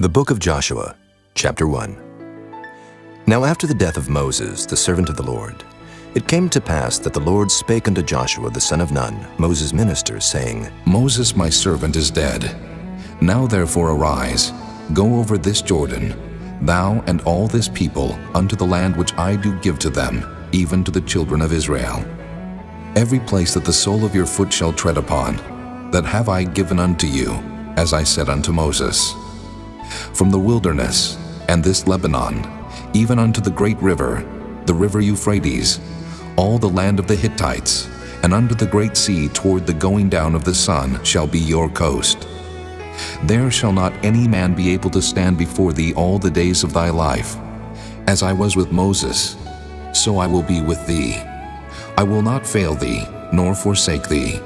The Book of Joshua, Chapter 1. Now after the death of Moses, the servant of the Lord, it came to pass that the Lord spake unto Joshua the son of Nun, Moses' minister, saying, Moses my servant is dead. Now therefore arise, go over this Jordan, thou and all this people, unto the land which I do give to them, even to the children of Israel. Every place that the sole of your foot shall tread upon, that have I given unto you, as I said unto Moses. From the wilderness, and this Lebanon, even unto the great river, the river Euphrates, all the land of the Hittites, and unto the great sea toward the going down of the sun shall be your coast. There shall not any man be able to stand before thee all the days of thy life. As I was with Moses, so I will be with thee. I will not fail thee, nor forsake thee.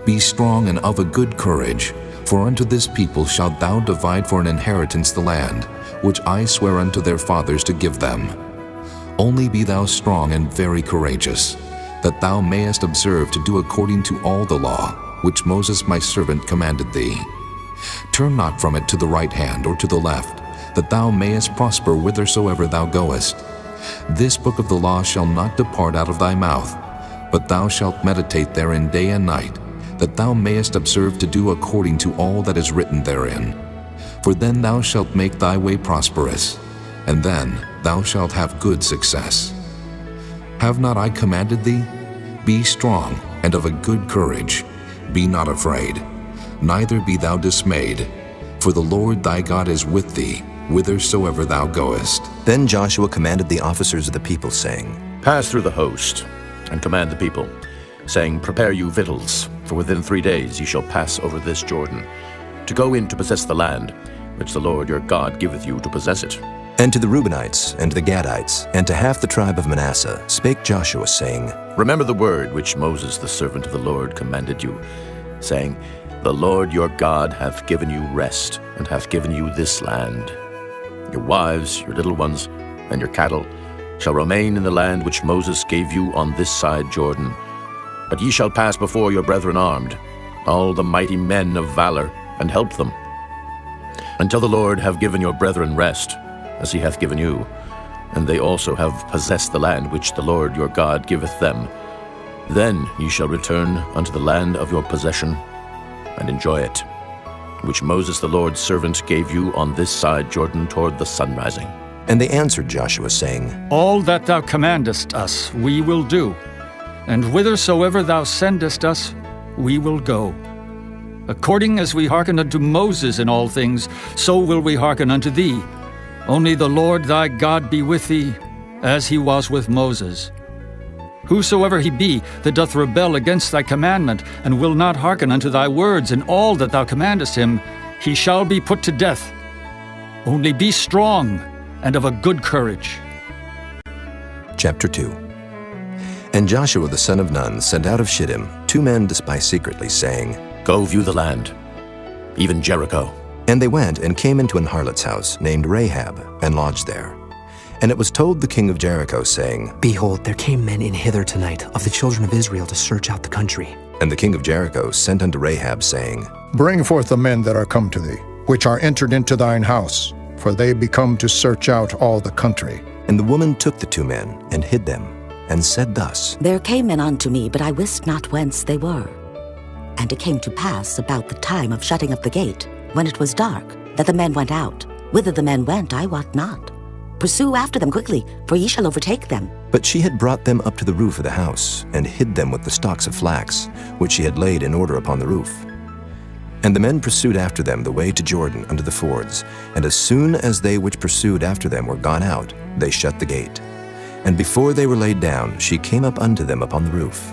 Be strong and of a good courage, for unto this people shalt thou divide for an inheritance the land, which I swear unto their fathers to give them. Only be thou strong and very courageous, that thou mayest observe to do according to all the law, which Moses my servant commanded thee. Turn not from it to the right hand or to the left, that thou mayest prosper whithersoever thou goest. This book of the law shall not depart out of thy mouth, but thou shalt meditate therein day and night, that thou mayest observe to do according to all that is written therein. For then thou shalt make thy way prosperous, and then thou shalt have good success. Have not I commanded thee? Be strong and of a good courage. Be not afraid, neither be thou dismayed, for the Lord thy God is with thee, whithersoever thou goest. Then Joshua commanded the officers of the people, saying, Pass through the host, and command the people, saying, Prepare you victuals, for within 3 days ye shall pass over this Jordan, to go in to possess the land, which the Lord your God giveth you to possess it. And to the Reubenites, and to the Gadites, and to half the tribe of Manasseh spake Joshua, saying, Remember the word which Moses the servant of the Lord commanded you, saying, The Lord your God hath given you rest, and hath given you this land. Your wives, your little ones, and your cattle shall remain in the land which Moses gave you on this side Jordan. But ye shall pass before your brethren armed, all the mighty men of valor, and help them, until the Lord have given your brethren rest, as he hath given you, and they also have possessed the land which the Lord your God giveth them. Then ye shall return unto the land of your possession, and enjoy it, which Moses the Lord's servant gave you on this side Jordan toward the sun rising. And they answered Joshua, saying, All that thou commandest us we will do, and whithersoever thou sendest us we will go. According as we hearken unto Moses in all things, so will we hearken unto thee. Only the Lord thy God be with thee, as he was with Moses. Whosoever he be that doth rebel against thy commandment, and will not hearken unto thy words in all that thou commandest him, he shall be put to death. Only be strong and of a good courage. Chapter 2. And Joshua the son of Nun sent out of Shittim 2 men to spy secretly, saying, Go view the land, even Jericho. And they went and came into an harlot's house named Rahab, and lodged there. And it was told the king of Jericho, saying, Behold, there came men in hither tonight of the children of Israel to search out the country. And the king of Jericho sent unto Rahab, saying, Bring forth the men that are come to thee, which are entered into thine house, for they be come to search out all the country. And the woman took the 2 men, and hid them, and said thus, There came men unto me, but I wist not whence they were. And it came to pass about the time of shutting up the gate, when it was dark, that the men went out. Whither the men went, I wot not. Pursue after them quickly, for ye shall overtake them. But she had brought them up to the roof of the house, and hid them with the stalks of flax, which she had laid in order upon the roof. And the men pursued after them the way to Jordan unto the fords, and as soon as they which pursued after them were gone out, they shut the gate. And before they were laid down, she came up unto them upon the roof.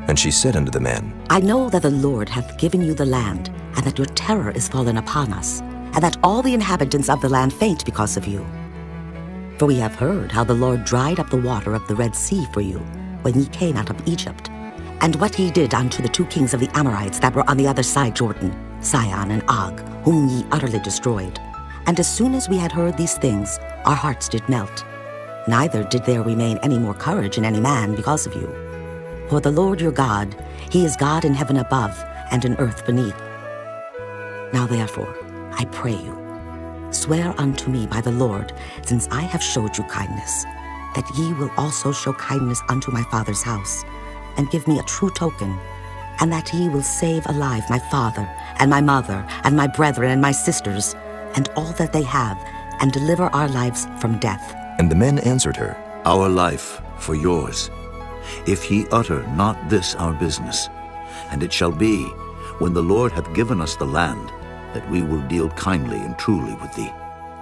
And she said unto the men, I know that the Lord hath given you the land, and that your terror is fallen upon us, and that all the inhabitants of the land faint because of you. For we have heard how the Lord dried up the water of the Red Sea for you, when ye came out of Egypt, and what he did unto the 2 kings of the Amorites that were on the other side Jordan, Sihon and Og, whom ye utterly destroyed. And as soon as we had heard these things, our hearts did melt. Neither did there remain any more courage in any man because of you. For the Lord your God, he is God in heaven above and in earth beneath. Now therefore, I pray you, swear unto me by the Lord, since I have showed you kindness, that ye will also show kindness unto my father's house, and give me a true token, and that ye will save alive my father, and my mother, and my brethren, and my sisters, and all that they have, and deliver our lives from death. And the men answered her, Our life for yours, if ye utter not this our business. And it shall be, when the Lord hath given us the land, that we will deal kindly and truly with thee.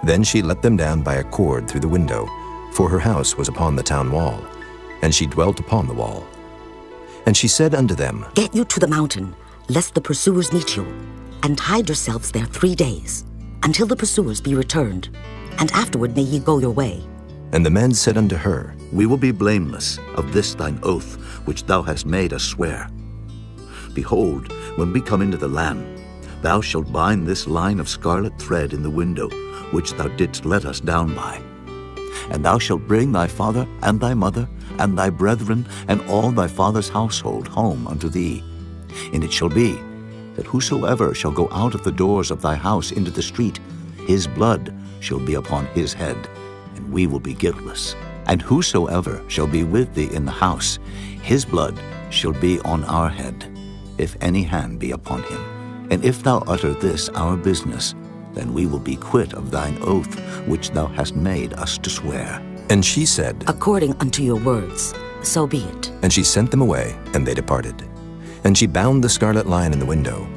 Then she let them down by a cord through the window, for her house was upon the town wall, and she dwelt upon the wall. And she said unto them, Get you to the mountain, lest the pursuers meet you, and hide yourselves there 3 days, until the pursuers be returned, and afterward may ye go your way. And the men said unto her, We will be blameless of this thine oath, which thou hast made us swear. Behold, when we come into the land, thou shalt bind this line of scarlet thread in the window, which thou didst let us down by. And thou shalt bring thy father and thy mother and thy brethren and all thy father's household home unto thee. And it shall be, that whosoever shall go out of the doors of thy house into the street, his blood shall be upon his head, and we will be guiltless. And whosoever shall be with thee in the house, his blood shall be on our head, if any hand be upon him. And if thou utter this our business, then we will be quit of thine oath which thou hast made us to swear. And she said, According unto your words, so be it. And she sent them away, and they departed. And she bound the scarlet line in the window.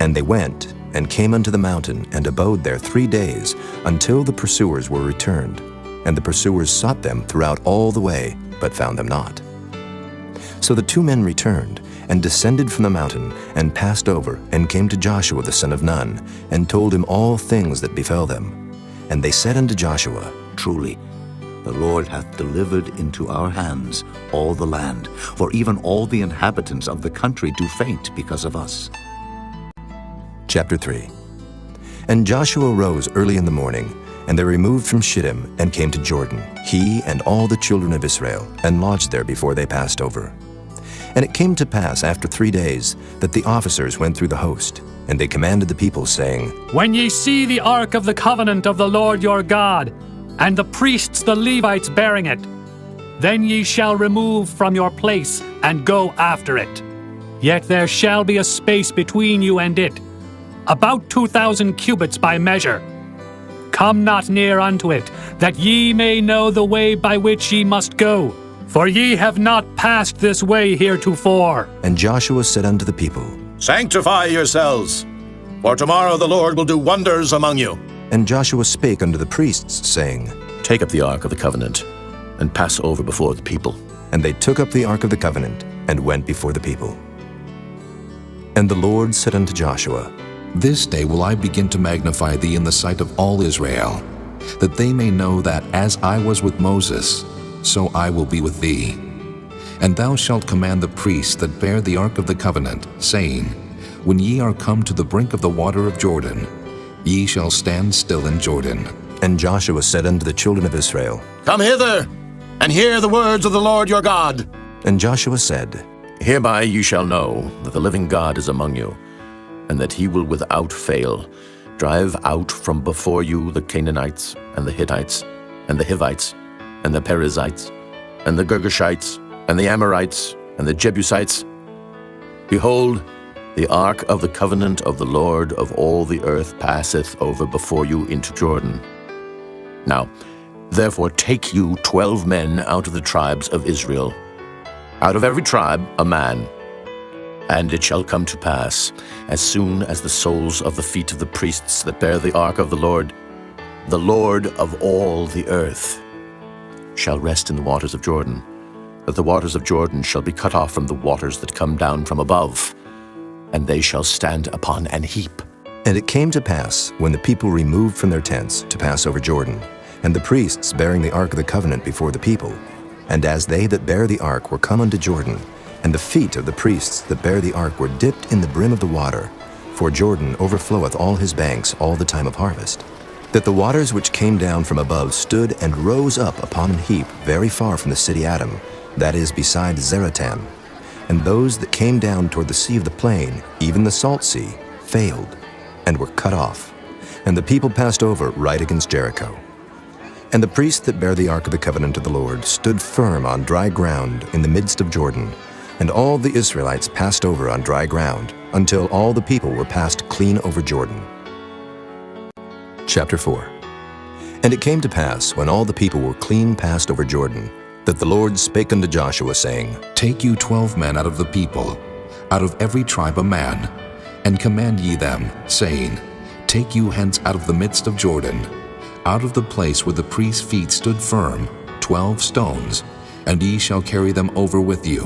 And they went, and came unto the mountain, and abode there 3 days, until the pursuers were returned. And the pursuers sought them throughout all the way, but found them not. So the 2 men returned, and descended from the mountain, and passed over, and came to Joshua the son of Nun, and told him all things that befell them. And they said unto Joshua, Truly, the Lord hath delivered into our hands all the land, for even all the inhabitants of the country do faint because of us. Chapter 3. And Joshua rose early in the morning, and they removed from Shittim, and came to Jordan, he and all the children of Israel, and lodged there before they passed over. And it came to pass after 3 days that the officers went through the host, and they commanded the people, saying, When ye see the ark of the covenant of the Lord your God, and the priests the Levites bearing it, then ye shall remove from your place, and go after it. Yet there shall be a space between you and it, about 2,000 cubits by measure. Come not near unto it, that ye may know the way by which ye must go, for ye have not passed this way heretofore. And Joshua said unto the people, Sanctify yourselves, for tomorrow the Lord will do wonders among you. And Joshua spake unto the priests, saying, Take up the ark of the covenant, and pass over before the people. And they took up the ark of the covenant, and went before the people. And the Lord said unto Joshua, This day will I begin to magnify thee in the sight of all Israel, that they may know that as I was with Moses, so I will be with thee. And thou shalt command the priests that bear the ark of the covenant, saying, When ye are come to the brink of the water of Jordan, ye shall stand still in Jordan. And Joshua said unto the children of Israel, Come hither, and hear the words of the Lord your God. And Joshua said, Hereby you shall know that the living God is among you, and that he will without fail drive out from before you the Canaanites, and the Hittites, and the Hivites, and the Perizzites, and the Girgashites, and the Amorites, and the Jebusites. Behold, the ark of the covenant of the Lord of all the earth passeth over before you into Jordan. Now, therefore take you 12 men out of the tribes of Israel, out of every tribe a man. And it shall come to pass, as soon as the soles of the feet of the priests that bear the ark of the Lord of all the earth, shall rest in the waters of Jordan, that the waters of Jordan shall be cut off from the waters that come down from above, and they shall stand upon an heap. And it came to pass, when the people removed from their tents to pass over Jordan, and the priests bearing the ark of the covenant before the people, and as they that bear the ark were come unto Jordan, and the feet of the priests that bear the ark were dipped in the brim of the water, for Jordan overfloweth all his banks all the time of harvest, that the waters which came down from above stood and rose up upon an heap very far from the city Adam, that is beside Zeratan. And those that came down toward the sea of the plain, even the salt sea, failed, and were cut off. And the people passed over right against Jericho. And the priests that bear the ark of the covenant of the Lord stood firm on dry ground in the midst of Jordan, and all the Israelites passed over on dry ground, until all the people were passed clean over Jordan. Chapter 4. And it came to pass, when all the people were clean passed over Jordan, that the Lord spake unto Joshua, saying, Take you 12 men out of the people, out of every tribe a man, and command ye them, saying, Take you hence out of the midst of Jordan, out of the place where the priest's feet stood firm, 12 stones, and ye shall carry them over with you,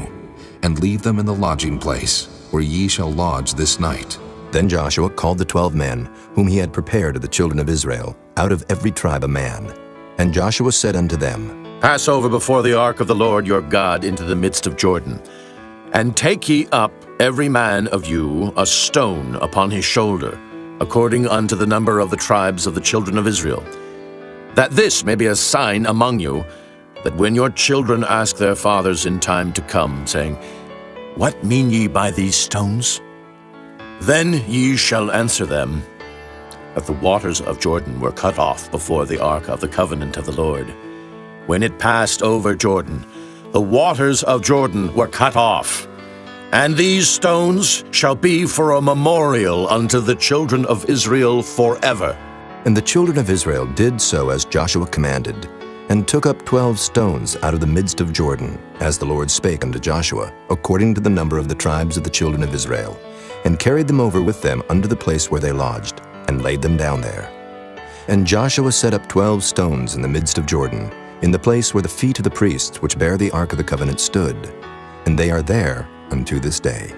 and leave them in the lodging place, where ye shall lodge this night. Then Joshua called the 12 men, whom he had prepared of the children of Israel, out of every tribe a man. And Joshua said unto them, Pass over before the ark of the Lord your God into the midst of Jordan, and take ye up every man of you a stone upon his shoulder, according unto the number of the tribes of the children of Israel, that this may be a sign among you, that when your children ask their fathers in time to come, saying, What mean ye by these stones? Then ye shall answer them, that the waters of Jordan were cut off before the ark of the covenant of the Lord. When it passed over Jordan, the waters of Jordan were cut off. And these stones shall be for a memorial unto the children of Israel forever. And the children of Israel did so as Joshua commanded, and took up 12 stones out of the midst of Jordan, as the Lord spake unto Joshua, according to the number of the tribes of the children of Israel, and carried them over with them unto the place where they lodged, and laid them down there. And Joshua set up 12 stones in the midst of Jordan, in the place where the feet of the priests which bear the ark of the covenant stood, and they are there unto this day.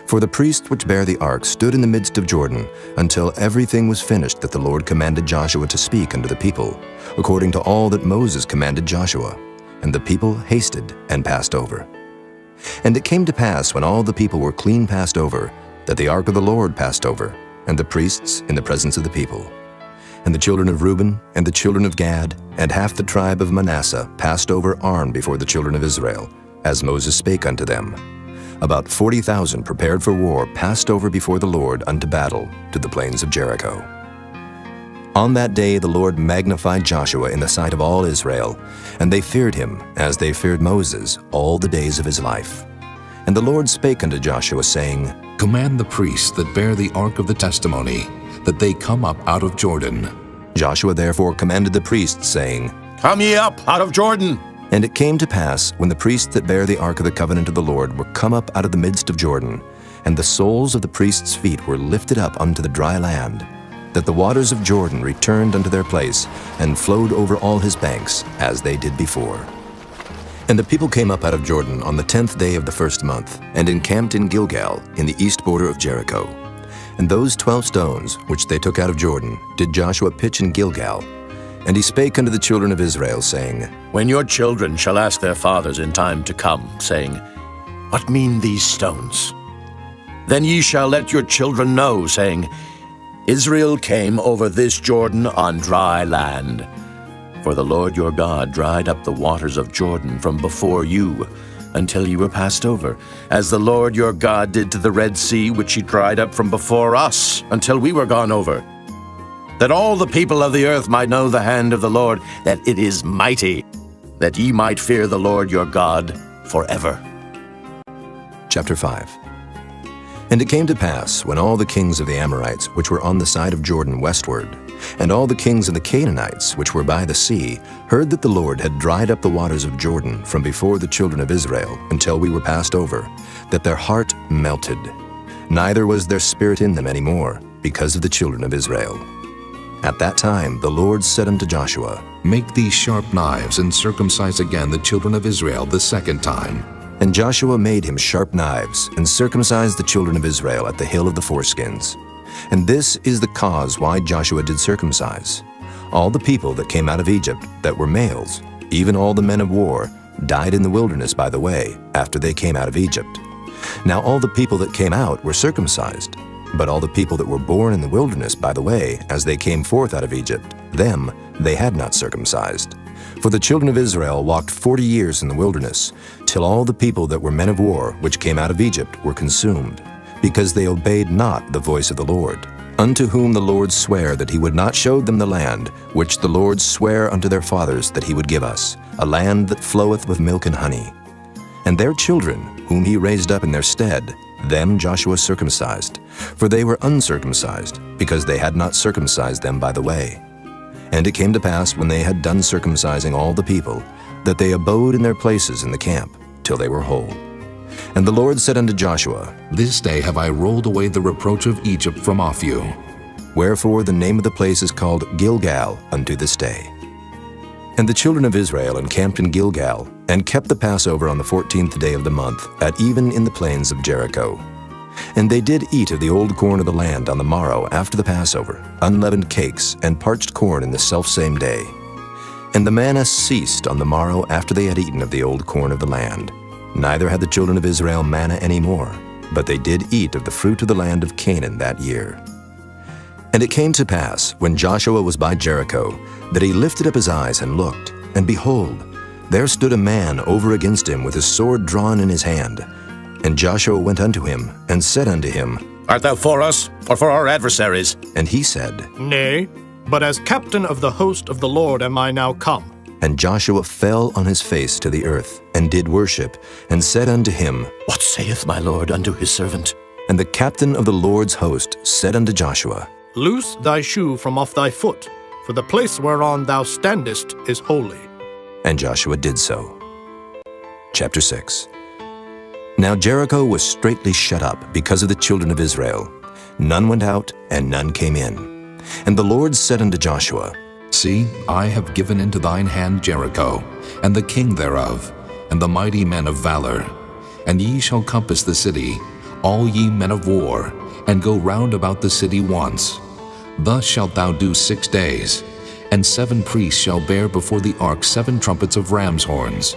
For the priests which bear the ark stood in the midst of Jordan, until everything was finished that the Lord commanded Joshua to speak unto the people, according to all that Moses commanded Joshua. And the people hasted and passed over. And it came to pass, when all the people were clean passed over, that the ark of the Lord passed over, and the priests in the presence of the people. And the children of Reuben, and the children of Gad, and half the tribe of Manasseh passed over armed before the children of Israel, as Moses spake unto them. About 40,000 prepared for war passed over before the Lord unto battle to the plains of Jericho. On that day the Lord magnified Joshua in the sight of all Israel, and they feared him, as they feared Moses, all the days of his life. And the Lord spake unto Joshua, saying, Command the priests that bear the ark of the testimony, that they come up out of Jordan. Joshua therefore commanded the priests, saying, Come ye up out of Jordan. And it came to pass, when the priests that bear the ark of the covenant of the Lord were come up out of the midst of Jordan, and the soles of the priests' feet were lifted up unto the dry land, that the waters of Jordan returned unto their place, and flowed over all his banks, as they did before. And the people came up out of Jordan on the 10th day of the first month, and encamped in Gilgal, in the east border of Jericho. And those 12 stones, which they took out of Jordan, did Joshua pitch in Gilgal. And he spake unto the children of Israel, saying, When your children shall ask their fathers in time to come, saying, What mean these stones? Then ye shall let your children know, saying, Israel came over this Jordan on dry land. For the Lord your God dried up the waters of Jordan from before you, until ye were passed over, as the Lord your God did to the Red Sea, which he dried up from before us, until we were gone over. That all the people of the earth might know the hand of the Lord, that it is mighty, that ye might fear the Lord your God forever. Chapter 5. And it came to pass, when all the kings of the Amorites, which were on the side of Jordan westward, and all the kings of the Canaanites, which were by the sea, heard that the Lord had dried up the waters of Jordan from before the children of Israel, until we were passed over, that their heart melted. Neither was there spirit in them any more, because of the children of Israel. At that time the Lord said unto Joshua, Make these sharp knives, and circumcise again the children of Israel the second time. And Joshua made him sharp knives, and circumcised the children of Israel at the hill of the foreskins. And this is the cause why Joshua did circumcise. All the people that came out of Egypt that were males, even all the men of war, died in the wilderness by the way, after they came out of Egypt. Now all the people that came out were circumcised, but all the people that were born in the wilderness by the way, as they came forth out of Egypt, them they had not circumcised. For the children of Israel walked 40 years in the wilderness, till all the people that were men of war, which came out of Egypt, were consumed, because they obeyed not the voice of the Lord, unto whom the Lord sware that he would not show them the land, which the Lord sware unto their fathers that he would give us, a land that floweth with milk and honey. And their children, whom he raised up in their stead, them Joshua circumcised, for they were uncircumcised, because they had not circumcised them by the way. And it came to pass, when they had done circumcising all the people, that they abode in their places in the camp, till they were whole. And the Lord said unto Joshua, This day have I rolled away the reproach of Egypt from off you. Wherefore the name of the place is called Gilgal unto this day. And the children of Israel encamped in Gilgal, and kept the Passover on the 14th day of the month, at even in the plains of Jericho. And they did eat of the old corn of the land on the morrow after the Passover, unleavened cakes, and parched corn in the selfsame day. And the manna ceased on the morrow after they had eaten of the old corn of the land. Neither had the children of Israel manna any more, but they did eat of the fruit of the land of Canaan that year. And it came to pass, when Joshua was by Jericho, that he lifted up his eyes and looked, and behold, there stood a man over against him with his sword drawn in his hand. And Joshua went unto him, and said unto him, Art thou for us, or for our adversaries? And he said, Nay, but as captain of the host of the Lord am I now come. And Joshua fell on his face to the earth, and did worship, and said unto him, What saith my Lord unto his servant? And the captain of the Lord's host said unto Joshua, Loose thy shoe from off thy foot, for the place whereon thou standest is holy. And Joshua did so. Chapter 6. Now Jericho was straitly shut up because of the children of Israel. None went out, and none came in. And the Lord said unto Joshua, See, I have given into thine hand Jericho, and the king thereof, and the mighty men of valor. And ye shall compass the city, all ye men of war, and go round about the city once. Thus shalt thou do 6 days. And 7 priests shall bear before the ark 7 trumpets of ram's horns.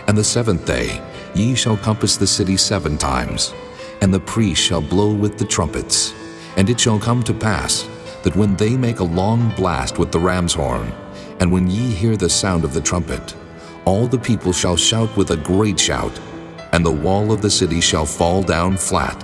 And the 7th day ye shall compass the city 7 times. And the priests shall blow with the trumpets. And it shall come to pass, that when they make a long blast with the ram's horn, and when ye hear the sound of the trumpet, all the people shall shout with a great shout, and the wall of the city shall fall down flat,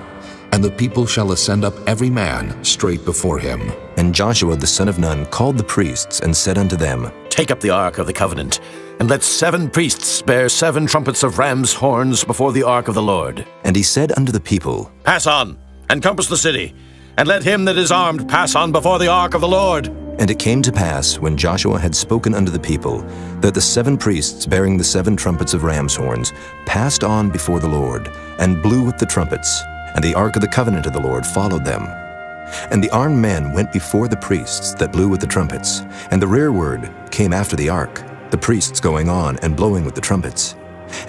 and the people shall ascend up every man straight before him. And Joshua the son of Nun called the priests, and said unto them, Take up the ark of the covenant, and let 7 priests bear 7 trumpets of ram's horns before the ark of the Lord. And he said unto the people, Pass on, and compass the city, and let him that is armed pass on before the ark of the Lord. And it came to pass, when Joshua had spoken unto the people, that the 7 priests bearing the 7 trumpets of ram's horns passed on before the Lord, and blew with the trumpets, and the ark of the covenant of the Lord followed them. And the armed men went before the priests that blew with the trumpets, and the rearward came after the ark, the priests going on and blowing with the trumpets.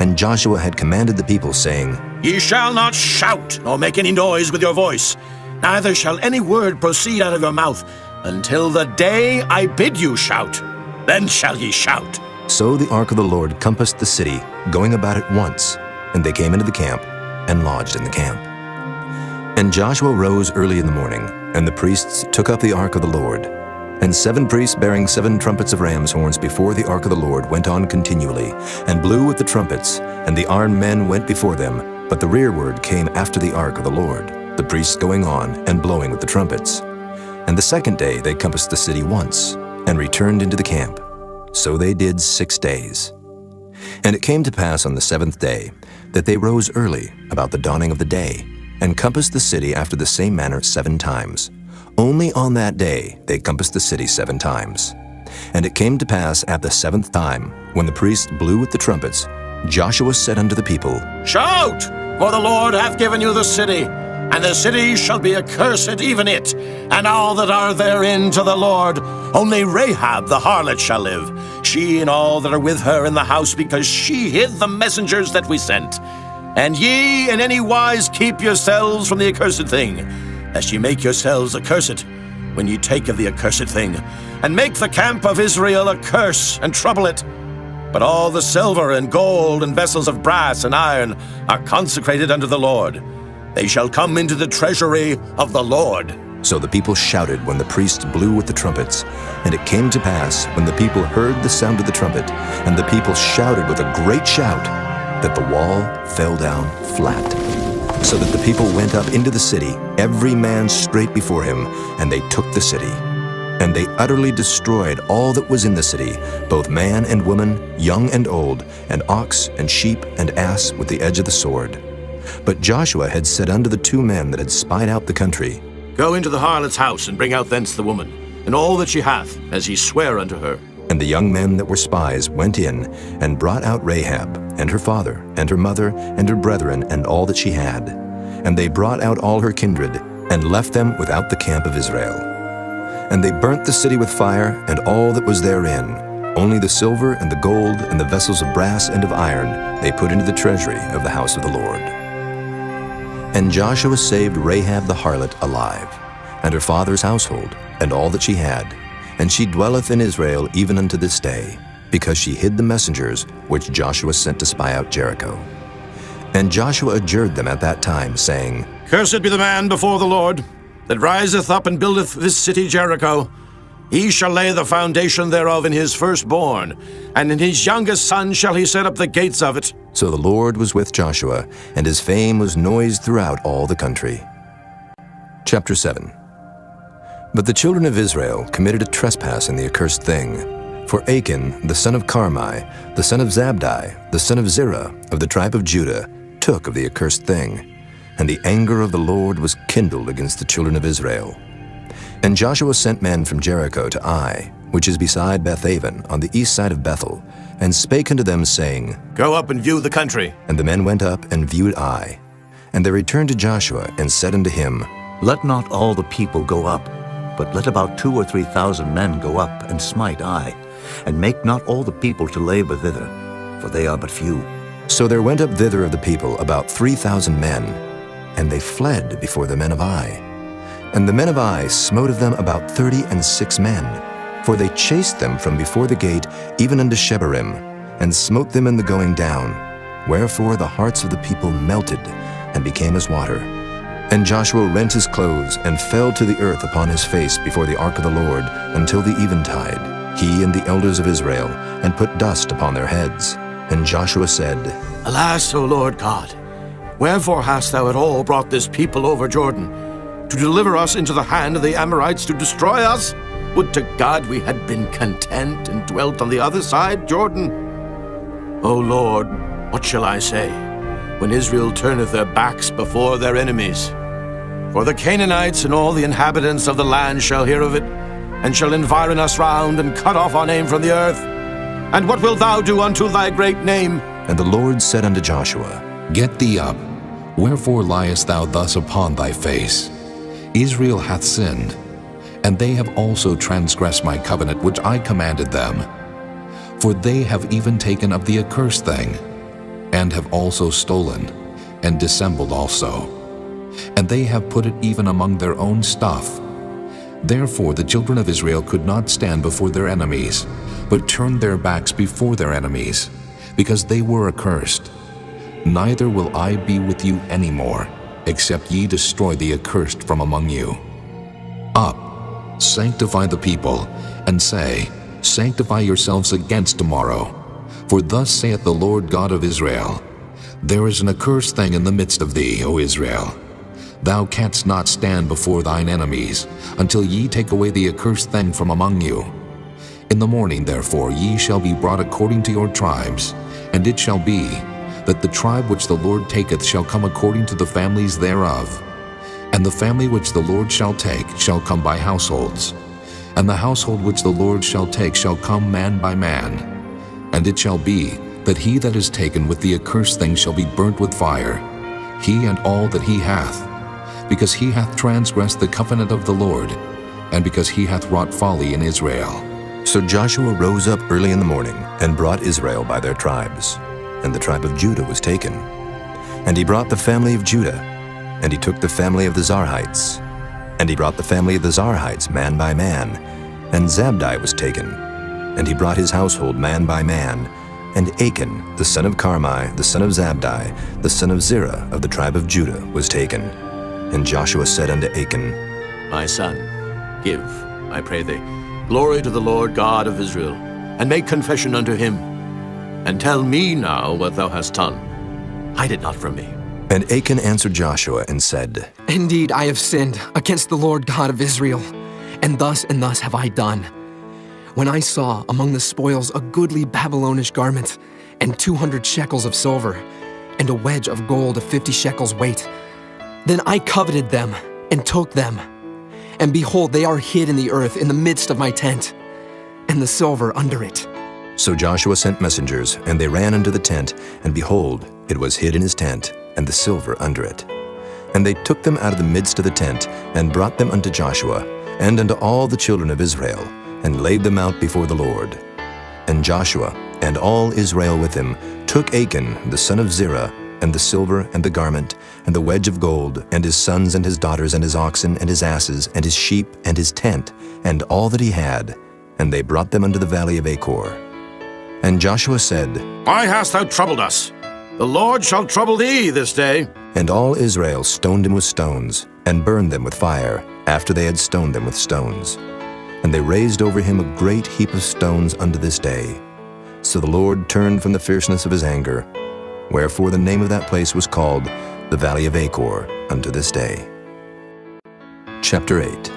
And Joshua had commanded the people, saying, Ye shall not shout, nor make any noise with your voice, neither shall any word proceed out of your mouth, until the day I bid you shout. Then shall ye shout. So the ark of the Lord compassed the city, going about it once, and they came into the camp, and lodged in the camp. And Joshua rose early in the morning, and the priests took up the ark of the Lord. And 7 priests bearing 7 trumpets of ram's horns before the ark of the Lord went on continually, and blew with the trumpets, and the armed men went before them, but the rearward came after the ark of the Lord, the priests going on and blowing with the trumpets. And the 2nd day they compassed the city once, and returned into the camp. So they did 6 days. And it came to pass on the 7th day, that they rose early, about the dawning of the day, and compassed the city after the same manner 7 times. Only on that day they compassed the city 7 times. And it came to pass at the 7th time, when the priests blew with the trumpets, Joshua said unto the people, Shout, for the Lord hath given you the city, and the city shall be accursed, even it, and all that are therein to the Lord. Only Rahab the harlot shall live, she and all that are with her in the house, because she hid the messengers that we sent. And ye in any wise keep yourselves from the accursed thing, lest ye make yourselves accursed when ye take of the accursed thing, and make the camp of Israel a curse, and trouble it. But all the silver and gold and vessels of brass and iron are consecrated unto the Lord. They shall come into the treasury of the Lord. So the people shouted when the priests blew with the trumpets. And it came to pass, when the people heard the sound of the trumpet, and the people shouted with a great shout, that the wall fell down flat. So that the people went up into the city, every man straight before him, and they took the city. And they utterly destroyed all that was in the city, both man and woman, young and old, and ox and sheep and ass with the edge of the sword. But Joshua had said unto the 2 men that had spied out the country, Go into the harlot's house, and bring out thence the woman, and all that she hath, as ye swear unto her. And the young men that were spies went in, and brought out Rahab, and her father, and her mother, and her brethren, and all that she had. And they brought out all her kindred, and left them without the camp of Israel. And they burnt the city with fire, and all that was therein. Only the silver and the gold and the vessels of brass and of iron they put into the treasury of the house of the Lord. And Joshua saved Rahab the harlot alive, and her father's household, and all that she had. And she dwelleth in Israel even unto this day, because she hid the messengers which Joshua sent to spy out Jericho. And Joshua adjured them at that time, saying, Cursed be the man before the Lord, that riseth up and buildeth this city Jericho. He shall lay the foundation thereof in his firstborn, and in his youngest son shall he set up the gates of it. So the Lord was with Joshua, and his fame was noised throughout all the country. Chapter 7. But the children of Israel committed a trespass in the accursed thing. For Achan, the son of Carmi, the son of Zabdi, the son of Zerah, of the tribe of Judah, took of the accursed thing. And the anger of the Lord was kindled against the children of Israel. And Joshua sent men from Jericho to Ai, which is beside Bethaven, on the east side of Bethel, and spake unto them, saying, Go up and view the country. And the men went up and viewed Ai. And they returned to Joshua, and said unto him, Let not all the people go up, but let about 2,000 or 3,000 men go up and smite Ai, and make not all the people to labor thither, for they are but few. So there went up thither of the people about 3,000 men, and they fled before the men of Ai. And the men of Ai smote of them about 36 men, for they chased them from before the gate even unto Shebarim, and smote them in the going down. Wherefore the hearts of the people melted, and became as water. And Joshua rent his clothes, and fell to the earth upon his face before the ark of the Lord, until the eventide, he and the elders of Israel, and put dust upon their heads. And Joshua said, Alas, O Lord God, wherefore hast thou at all brought this people over Jordan, to deliver us into the hand of the Amorites to destroy us? Would to God we had been content and dwelt on the other side Jordan. O Lord, what shall I say, when Israel turneth their backs before their enemies? For the Canaanites and all the inhabitants of the land shall hear of it, and shall environ us round, and cut off our name from the earth. And what wilt thou do unto thy great name? And the Lord said unto Joshua, Get thee up. Wherefore liest thou thus upon thy face? Israel hath sinned, and they have also transgressed my covenant which I commanded them. For they have even taken of the accursed thing, and have also stolen, and dissembled also. And they have put it even among their own stuff. Therefore the children of Israel could not stand before their enemies, but turned their backs before their enemies, because they were accursed. Neither will I be with you any more, except ye destroy the accursed from among you. Up, sanctify the people, and say, Sanctify yourselves against tomorrow. For thus saith the Lord God of Israel, There is an accursed thing in the midst of thee, O Israel. Thou canst not stand before thine enemies, until ye take away the accursed thing from among you. In the morning, therefore, ye shall be brought according to your tribes, and it shall be, that the tribe which the Lord taketh shall come according to the families thereof. And the family which the Lord shall take shall come by households. And the household which the Lord shall take shall come man by man. And it shall be, that he that is taken with the accursed thing shall be burnt with fire, he and all that he hath, because he hath transgressed the covenant of the Lord, and because he hath wrought folly in Israel. So Joshua rose up early in the morning, and brought Israel by their tribes. And the tribe of Judah was taken. And he brought the family of Judah, and he took the family of the Zarhites. And he brought the family of the Zarhites man by man, and Zabdi was taken. And he brought his household man by man, and Achan, the son of Carmi, the son of Zabdi, the son of Zerah of the tribe of Judah, was taken. And Joshua said unto Achan, My son, give, I pray thee, glory to the Lord God of Israel, and make confession unto him. And tell me now what thou hast done. Hide it not from me. And Achan answered Joshua and said, Indeed, I have sinned against the Lord God of Israel, and thus have I done. When I saw among the spoils a goodly Babylonish garment, and 200 shekels of silver, and a wedge of gold of 50 shekels weight, then I coveted them and took them. And behold, they are hid in the earth in the midst of my tent, and the silver under it. So Joshua sent messengers, and they ran unto the tent, and behold, it was hid in his tent, and the silver under it. And they took them out of the midst of the tent, and brought them unto Joshua, and unto all the children of Israel, and laid them out before the Lord. And Joshua, and all Israel with him, took Achan the son of Zerah, and the silver, and the garment, and the wedge of gold, and his sons, and his daughters, and his oxen, and his asses, and his sheep, and his tent, and all that he had, and they brought them unto the valley of Achor. And Joshua said, Why hast thou troubled us? The Lord shall trouble thee this day. And all Israel stoned him with stones, and burned them with fire, after they had stoned them with stones. And they raised over him a great heap of stones unto this day. So the Lord turned from the fierceness of his anger, wherefore the name of that place was called the Valley of Achor unto this day. Chapter 8.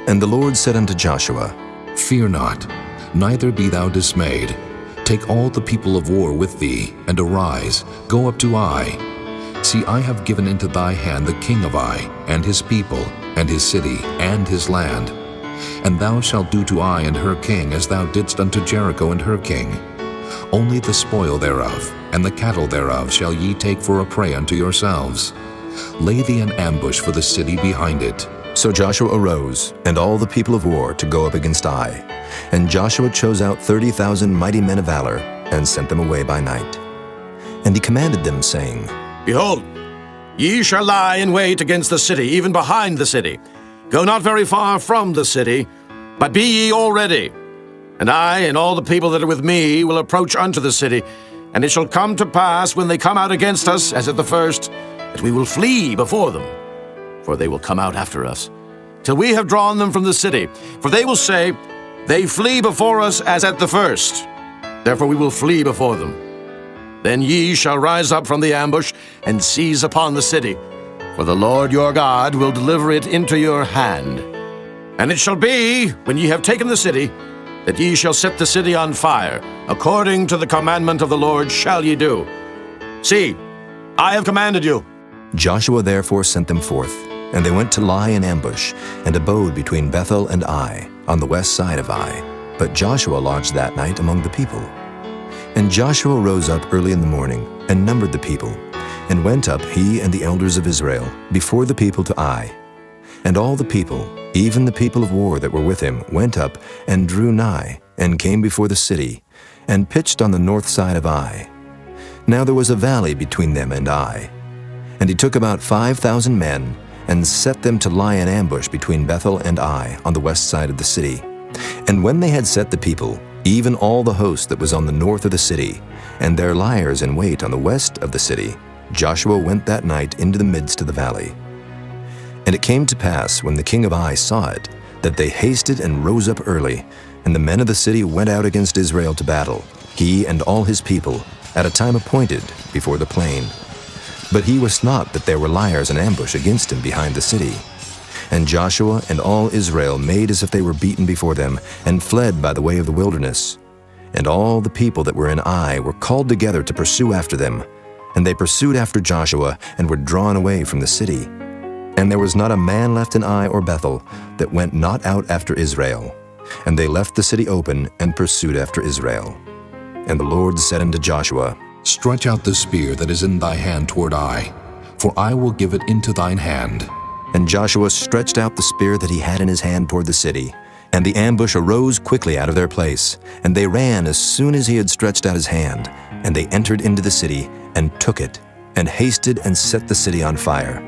And the Lord said unto Joshua, Fear not, neither be thou dismayed. Take all the people of war with thee, and arise, go up to Ai. See, I have given into thy hand the king of Ai, and his people, and his city, and his land. And thou shalt do to Ai and her king as thou didst unto Jericho and her king. Only the spoil thereof, and the cattle thereof shall ye take for a prey unto yourselves. Lay thee an ambush for the city behind it. So Joshua arose, and all the people of war, to go up against Ai. And Joshua chose out 30,000 mighty men of valor, and sent them away by night. And he commanded them, saying, Behold, ye shall lie in wait against the city, even behind the city. Go not very far from the city, but be ye all ready. And I and all the people that are with me will approach unto the city. And it shall come to pass, when they come out against us, as at the first, that we will flee before them. For they will come out after us, till we have drawn them from the city. For they will say, They flee before us as at the first. Therefore we will flee before them. Then ye shall rise up from the ambush, and seize upon the city. For the Lord your God will deliver it into your hand. And it shall be, when ye have taken the city, that ye shall set the city on fire. According to the commandment of the Lord shall ye do. See, I have commanded you. Joshua therefore sent them forth, and they went to lie in ambush, and abode between Bethel and Ai, on the west side of Ai. But Joshua lodged that night among the people. And Joshua rose up early in the morning, and numbered the people, and went up, he and the elders of Israel, before the people to Ai. And all the people, even the people of war that were with him, went up, and drew nigh, and came before the city, and pitched on the north side of Ai. Now there was a valley between them and Ai. And he took about 5,000 men, and set them to lie in ambush between Bethel and Ai, on the west side of the city. And when they had set the people, even all the host that was on the north of the city, and their liers in wait on the west of the city, Joshua went that night into the midst of the valley. And it came to pass, when the king of Ai saw it, that they hasted and rose up early, and the men of the city went out against Israel to battle, he and all his people, at a time appointed, before the plain. But he wist not that there were liers in ambush against him behind the city. And Joshua and all Israel made as if they were beaten before them, and fled by the way of the wilderness. And all the people that were in Ai were called together to pursue after them. And they pursued after Joshua, and were drawn away from the city. And there was not a man left in Ai or Bethel that went not out after Israel. And they left the city open, and pursued after Israel. And the Lord said unto Joshua, Stretch out the spear that is in thy hand toward Ai, for I will give it into thine hand. And Joshua stretched out the spear that he had in his hand toward the city. And the ambush arose quickly out of their place. And they ran as soon as he had stretched out his hand. And they entered into the city, and took it, and hasted and set the city on fire.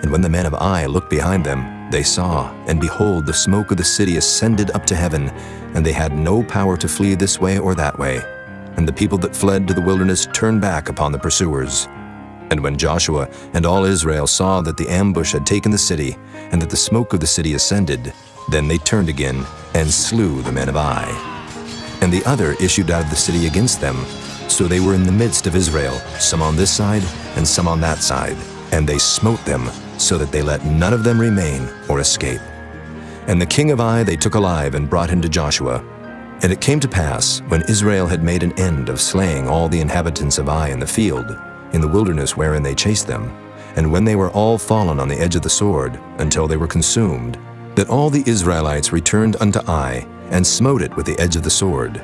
And when the men of Ai looked behind them, they saw, and behold, the smoke of the city ascended up to heaven, and they had no power to flee this way or that way. And the people that fled to the wilderness turned back upon the pursuers. And when Joshua and all Israel saw that the ambush had taken the city, and that the smoke of the city ascended, then they turned again, and slew the men of Ai. And the other issued out of the city against them, So they were in the midst of Israel, some on this side and some on that side. And they smote them, so that they let none of them remain or escape. And the king of Ai they took alive and brought him to Joshua. And it came to pass, when Israel had made an end of slaying all the inhabitants of Ai in the field, in the wilderness wherein they chased them, and when they were all fallen on the edge of the sword, until they were consumed, that all the Israelites returned unto Ai, and smote it with the edge of the sword.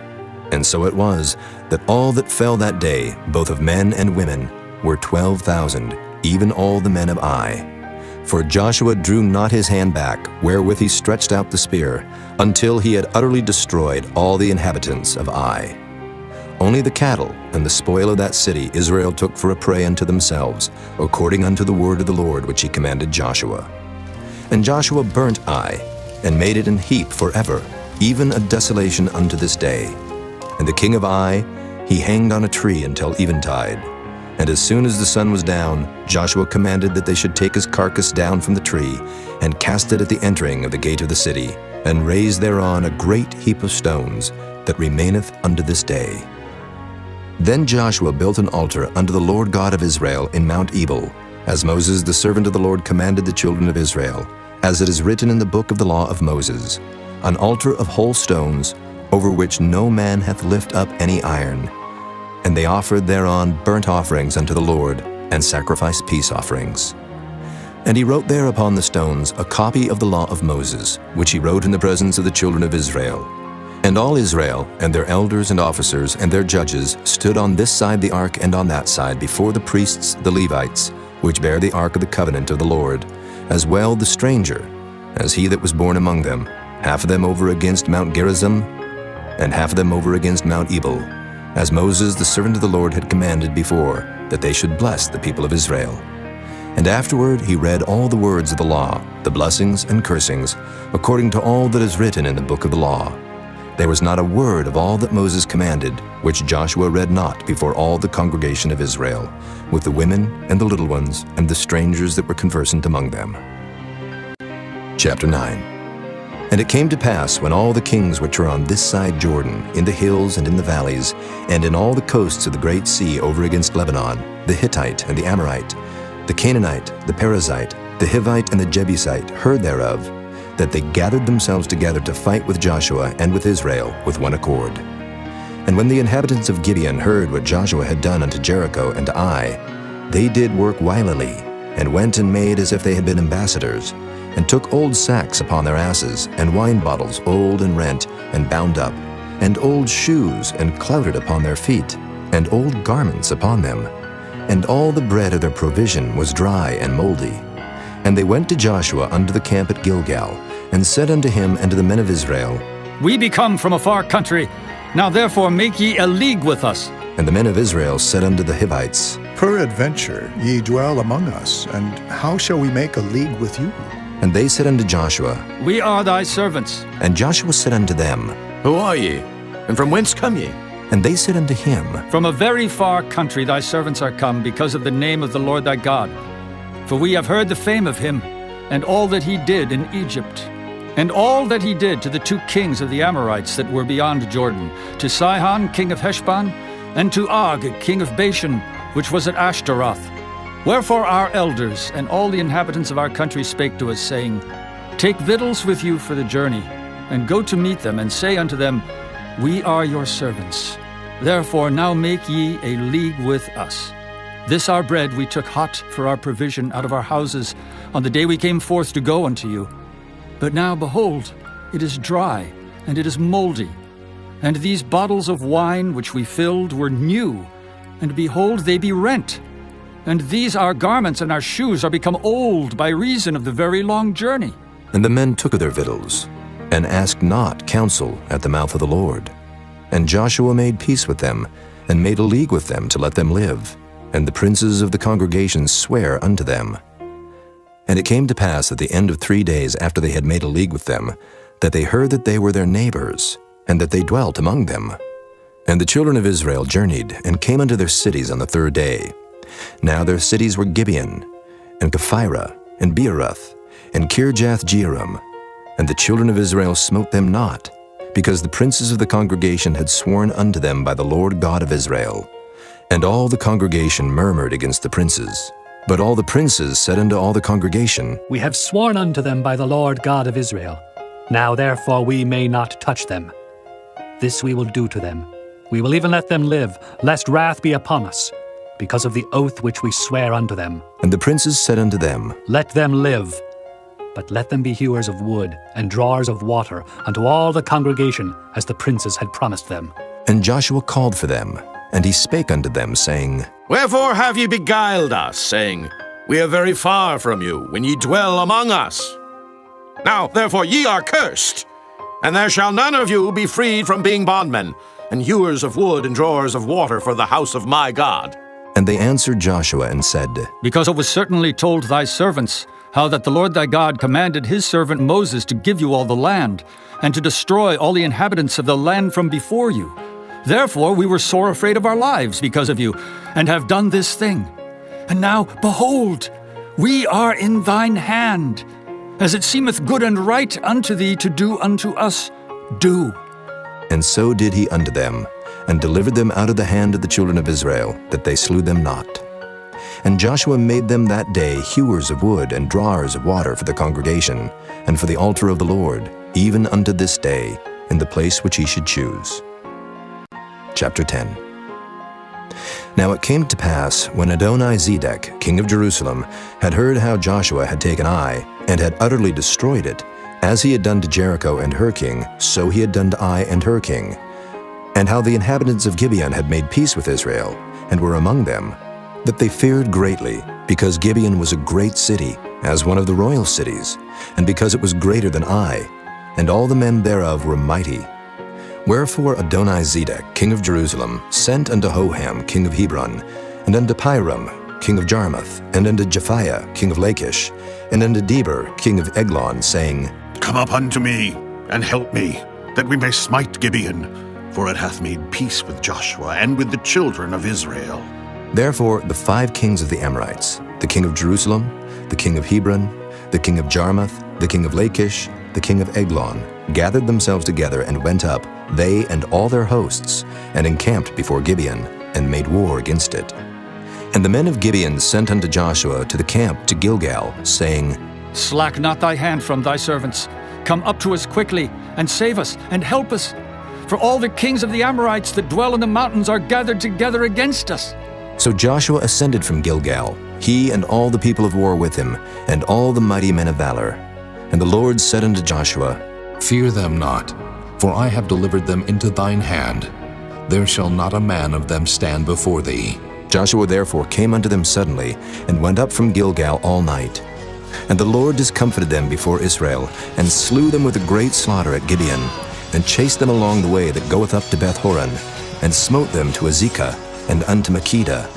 And so it was, that all that fell that day, both of men and women, were 12,000, even all the men of Ai. For Joshua drew not his hand back, wherewith he stretched out the spear, until he had utterly destroyed all the inhabitants of Ai. Only the cattle and the spoil of that city Israel took for a prey unto themselves, according unto the word of the Lord which he commanded Joshua. And Joshua burnt Ai, and made it an heap forever, even a desolation unto this day. And the king of Ai he hanged on a tree until eventide. And as soon as the sun was down, Joshua commanded that they should take his carcass down from the tree, and cast it at the entering of the gate of the city, and raise thereon a great heap of stones, that remaineth unto this day. Then Joshua built an altar unto the Lord God of Israel in Mount Ebal, as Moses the servant of the Lord commanded the children of Israel, as it is written in the book of the law of Moses, an altar of whole stones, over which no man hath lift up any iron. And they offered thereon burnt offerings unto the Lord, and sacrificed peace offerings. And he wrote there upon the stones a copy of the law of Moses, which he wrote in the presence of the children of Israel. And all Israel, and their elders and officers, and their judges, stood on this side the ark and on that side before the priests the Levites, which bear the ark of the covenant of the Lord, as well the stranger, as he that was born among them, half of them over against Mount Gerizim, and half of them over against Mount Ebal, as Moses the servant of the Lord had commanded before, that they should bless the people of Israel. And afterward he read all the words of the law, the blessings and cursings, according to all that is written in the book of the law. There was not a word of all that Moses commanded, which Joshua read not before all the congregation of Israel, with the women and the little ones and the strangers that were conversant among them. Chapter 9. And it came to pass, when all the kings which are on this side Jordan, in the hills and in the valleys, and in all the coasts of the great sea over against Lebanon, the Hittite and the Amorite, the Canaanite, the Perizzite, the Hivite and the Jebusite, heard thereof, that they gathered themselves together to fight with Joshua and with Israel with one accord. And when the inhabitants of Gibeon heard what Joshua had done unto Jericho and to Ai, they did work wilily, and went and made as if they had been ambassadors, and took old sacks upon their asses, and wine bottles old and rent, and bound up, and old shoes, and clouted upon their feet, and old garments upon them. And all the bread of their provision was dry and moldy. And they went to Joshua unto the camp at Gilgal, and said unto him and to the men of Israel, We be come from a far country. Now therefore make ye a league with us. And the men of Israel said unto the Hivites, Peradventure ye dwell among us, and how shall we make a league with you? And they said unto Joshua, We are thy servants. And Joshua said unto them, Who are ye? And from whence come ye? And they said unto him, From a very far country thy servants are come, because of the name of the Lord thy God. For we have heard the fame of him, and all that he did in Egypt, and all that he did to the two kings of the Amorites that were beyond Jordan, to Sihon king of Heshbon, and to Og king of Bashan, which was at Ashtaroth. Wherefore our elders and all the inhabitants of our country spake to us, saying, Take victuals with you for the journey, and go to meet them, and say unto them, We are your servants. Therefore now make ye a league with us. This our bread we took hot for our provision out of our houses on the day we came forth to go unto you. But now, behold, it is dry, and it is moldy. And these bottles of wine which we filled were new, and behold, they be rent. And these our garments and our shoes are become old by reason of the very long journey. And the men took of their victuals, and asked not counsel at the mouth of the Lord. And Joshua made peace with them, and made a league with them to let them live. And the princes of the congregation sware unto them. And it came to pass at the end of 3 days after they had made a league with them, that they heard that they were their neighbors, and that they dwelt among them. And the children of Israel journeyed, and came unto their cities on the 3rd day. Now their cities were Gibeon, and Kephirah, and Beeroth, and Kirjath-jearim. And the children of Israel smote them not, because the princes of the congregation had sworn unto them by the Lord God of Israel. And all the congregation murmured against the princes. But all the princes said unto all the congregation, We have sworn unto them by the Lord God of Israel. Now therefore we may not touch them. This we will do to them. We will even let them live, lest wrath be upon us, because of the oath which we swear unto them. And the princes said unto them, Let them live, but let them be hewers of wood and drawers of water unto all the congregation, as the princes had promised them. And Joshua called for them, and he spake unto them, saying, Wherefore have ye beguiled us, saying, We are very far from you, when ye dwell among us? Now therefore ye are cursed, and there shall none of you be freed from being bondmen, and hewers of wood and drawers of water for the house of my God. And they answered Joshua and said, Because it was certainly told thy servants, how that the Lord thy God commanded his servant Moses to give you all the land, and to destroy all the inhabitants of the land from before you. Therefore we were sore afraid of our lives because of you, and have done this thing. And now, behold, we are in thine hand. As it seemeth good and right unto thee to do unto us, do. And so did he unto them, and delivered them out of the hand of the children of Israel, that they slew them not. And Joshua made them that day hewers of wood and drawers of water for the congregation, and for the altar of the Lord, even unto this day, in the place which he should choose. Chapter 10. Now it came to pass, when Adoni-Zedek, king of Jerusalem, had heard how Joshua had taken Ai, and had utterly destroyed it, as he had done to Jericho and her king, so he had done to Ai and her king, and how the inhabitants of Gibeon had made peace with Israel, and were among them, that they feared greatly, because Gibeon was a great city, as one of the royal cities, and because it was greater than Ai, and all the men thereof were mighty. Wherefore Adoni-Zedek, king of Jerusalem, sent unto Hoham, king of Hebron, and unto Piram, king of Jarmuth, and unto Japhiah, king of Lachish, and unto Deber, king of Eglon, saying, Come up unto me, and help me, that we may smite Gibeon, for it hath made peace with Joshua and with the children of Israel. Therefore the 5 kings of the Amorites, the king of Jerusalem, the king of Hebron, the king of Jarmuth, the king of Lachish, the king of Eglon, gathered themselves together and went up, they and all their hosts, and encamped before Gibeon, and made war against it. And the men of Gibeon sent unto Joshua to the camp to Gilgal, saying, Slack not thy hand from thy servants. Come up to us quickly, and save us, and help us. For all the kings of the Amorites that dwell in the mountains are gathered together against us. So Joshua ascended from Gilgal, he and all the people of war with him, and all the mighty men of valor. And the Lord said unto Joshua, Fear them not, for I have delivered them into thine hand. There shall not a man of them stand before thee. Joshua therefore came unto them suddenly, and went up from Gilgal all night. And the Lord discomfited them before Israel, and slew them with a great slaughter at Gibeon, and chased them along the way that goeth up to Beth-horon, and smote them to Azekah, and unto Makkedah.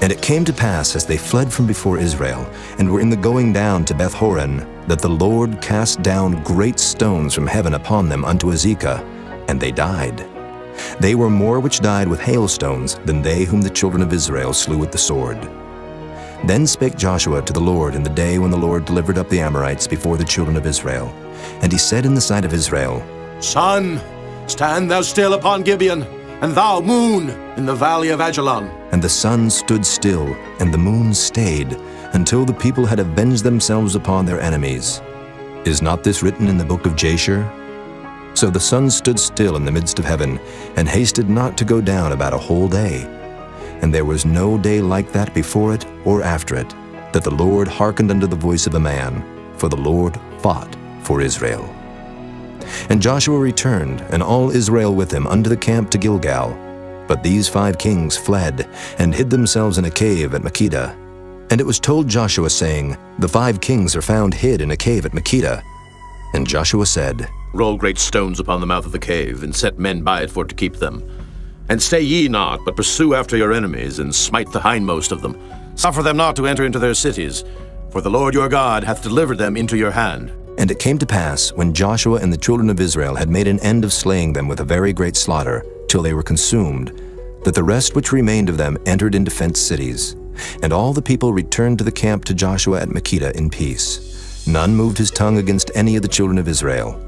And it came to pass, as they fled from before Israel, and were in the going down to Beth-horon, that the Lord cast down great stones from heaven upon them unto Azekah, and they died. They were more which died with hailstones than they whom the children of Israel slew with the sword. Then spake Joshua to the Lord in the day when the Lord delivered up the Amorites before the children of Israel. And he said in the sight of Israel, Sun, stand thou still upon Gibeon, and thou, moon, in the valley of Ajalon. And the sun stood still, and the moon stayed, until the people had avenged themselves upon their enemies. Is not this written in the book of Jasher? So the sun stood still in the midst of heaven, and hasted not to go down about a whole day. And there was no day like that before it or after it, that the Lord hearkened unto the voice of a man, for the Lord fought for Israel. And Joshua returned, and all Israel with him, unto the camp to Gilgal. But these 5 kings fled, and hid themselves in a cave at Makkedah. And it was told Joshua, saying, The 5 kings are found hid in a cave at Makkedah. And Joshua said, Roll great stones upon the mouth of the cave, and set men by it for to keep them. And stay ye not, but pursue after your enemies, and smite the hindmost of them. Suffer them not to enter into their cities, for the Lord your God hath delivered them into your hand. And it came to pass, when Joshua and the children of Israel had made an end of slaying them with a very great slaughter, till they were consumed, that the rest which remained of them entered into fenced cities. And all the people returned to the camp to Joshua at Makkedah in peace. None moved his tongue against any of the children of Israel.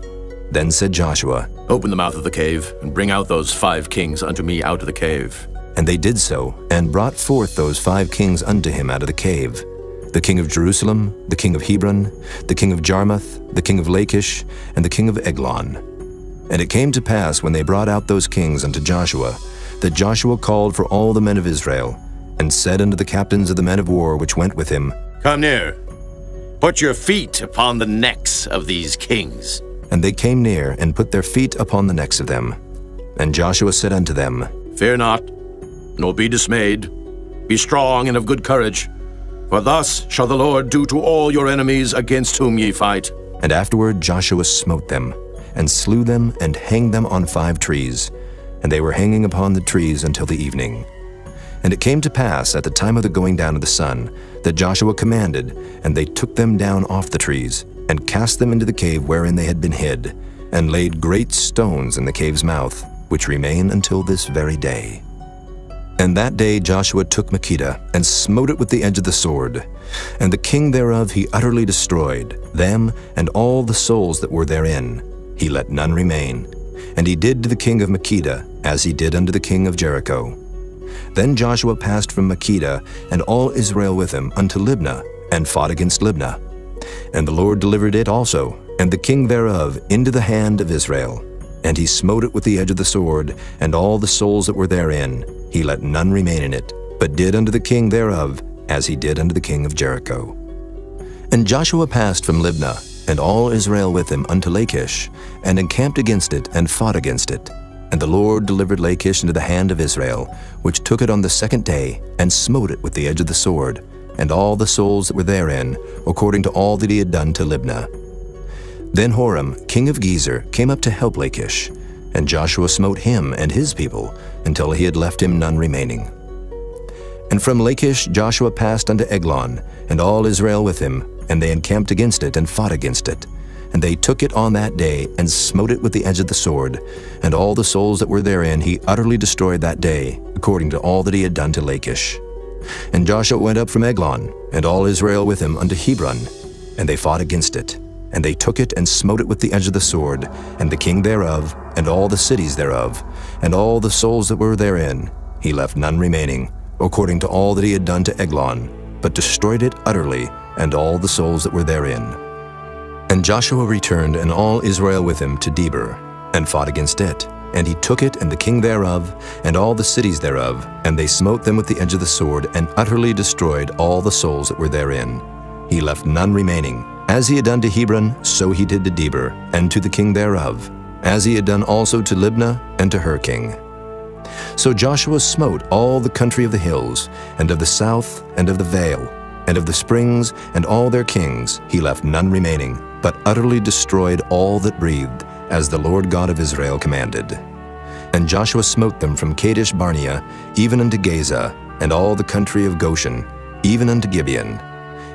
Then said Joshua, Open the mouth of the cave, and bring out those 5 kings unto me out of the cave. And they did so, and brought forth those 5 kings unto him out of the cave, the king of Jerusalem, the king of Hebron, the king of Jarmuth, the king of Lachish, and the king of Eglon. And it came to pass, when they brought out those kings unto Joshua, that Joshua called for all the men of Israel, and said unto the captains of the men of war which went with him, Come near, put your feet upon the necks of these kings. And they came near, and put their feet upon the necks of them. And Joshua said unto them, Fear not, nor be dismayed. Be strong and of good courage. For thus shall the Lord do to all your enemies against whom ye fight. And afterward Joshua smote them, and slew them, and hanged them on 5 trees. And they were hanging upon the trees until the evening. And it came to pass at the time of the going down of the sun, that Joshua commanded, and they took them down off the trees, and cast them into the cave wherein they had been hid, and laid great stones in the cave's mouth, which remain until this very day. And that day Joshua took Makkedah, and smote it with the edge of the sword. And the king thereof he utterly destroyed, them and all the souls that were therein. He let none remain. And he did to the king of Makkedah, as he did unto the king of Jericho. Then Joshua passed from Makkedah, and all Israel with him, unto Libnah, and fought against Libnah. And the Lord delivered it also, and the king thereof, into the hand of Israel. And he smote it with the edge of the sword, and all the souls that were therein. He let none remain in it, but did unto the king thereof, as he did unto the king of Jericho. And Joshua passed from Libnah, and all Israel with him, unto Lachish, and encamped against it, and fought against it. And the Lord delivered Lachish into the hand of Israel, which took it on the 2nd day, and smote it with the edge of the sword, and all the souls that were therein, according to all that he had done to Libnah. Then Horam, king of Gezer, came up to help Lachish, and Joshua smote him and his people, until he had left him none remaining. And from Lachish Joshua passed unto Eglon, and all Israel with him, and they encamped against it, and fought against it. And they took it on that day, and smote it with the edge of the sword, and all the souls that were therein he utterly destroyed that day, according to all that he had done to Lachish. And Joshua went up from Eglon, and all Israel with him, unto Hebron, and they fought against it. And they took it, and smote it with the edge of the sword, and the king thereof, and all the cities thereof, and all the souls that were therein. He left none remaining, according to all that he had done to Eglon, but destroyed it utterly, and all the souls that were therein. And Joshua returned, and all Israel with him, to Debir, and fought against it. And he took it, and the king thereof, and all the cities thereof, and they smote them with the edge of the sword, and utterly destroyed all the souls that were therein. He left none remaining. As he had done to Hebron, so he did to Debir, and to the king thereof, as he had done also to Libnah, and to her king. So Joshua smote all the country of the hills, and of the south, and of the vale, and of the springs, and all their kings. He left none remaining, but utterly destroyed all that breathed, as the Lord God of Israel commanded. And Joshua smote them from Kadesh Barnea, even unto Gaza, and all the country of Goshen, even unto Gibeon.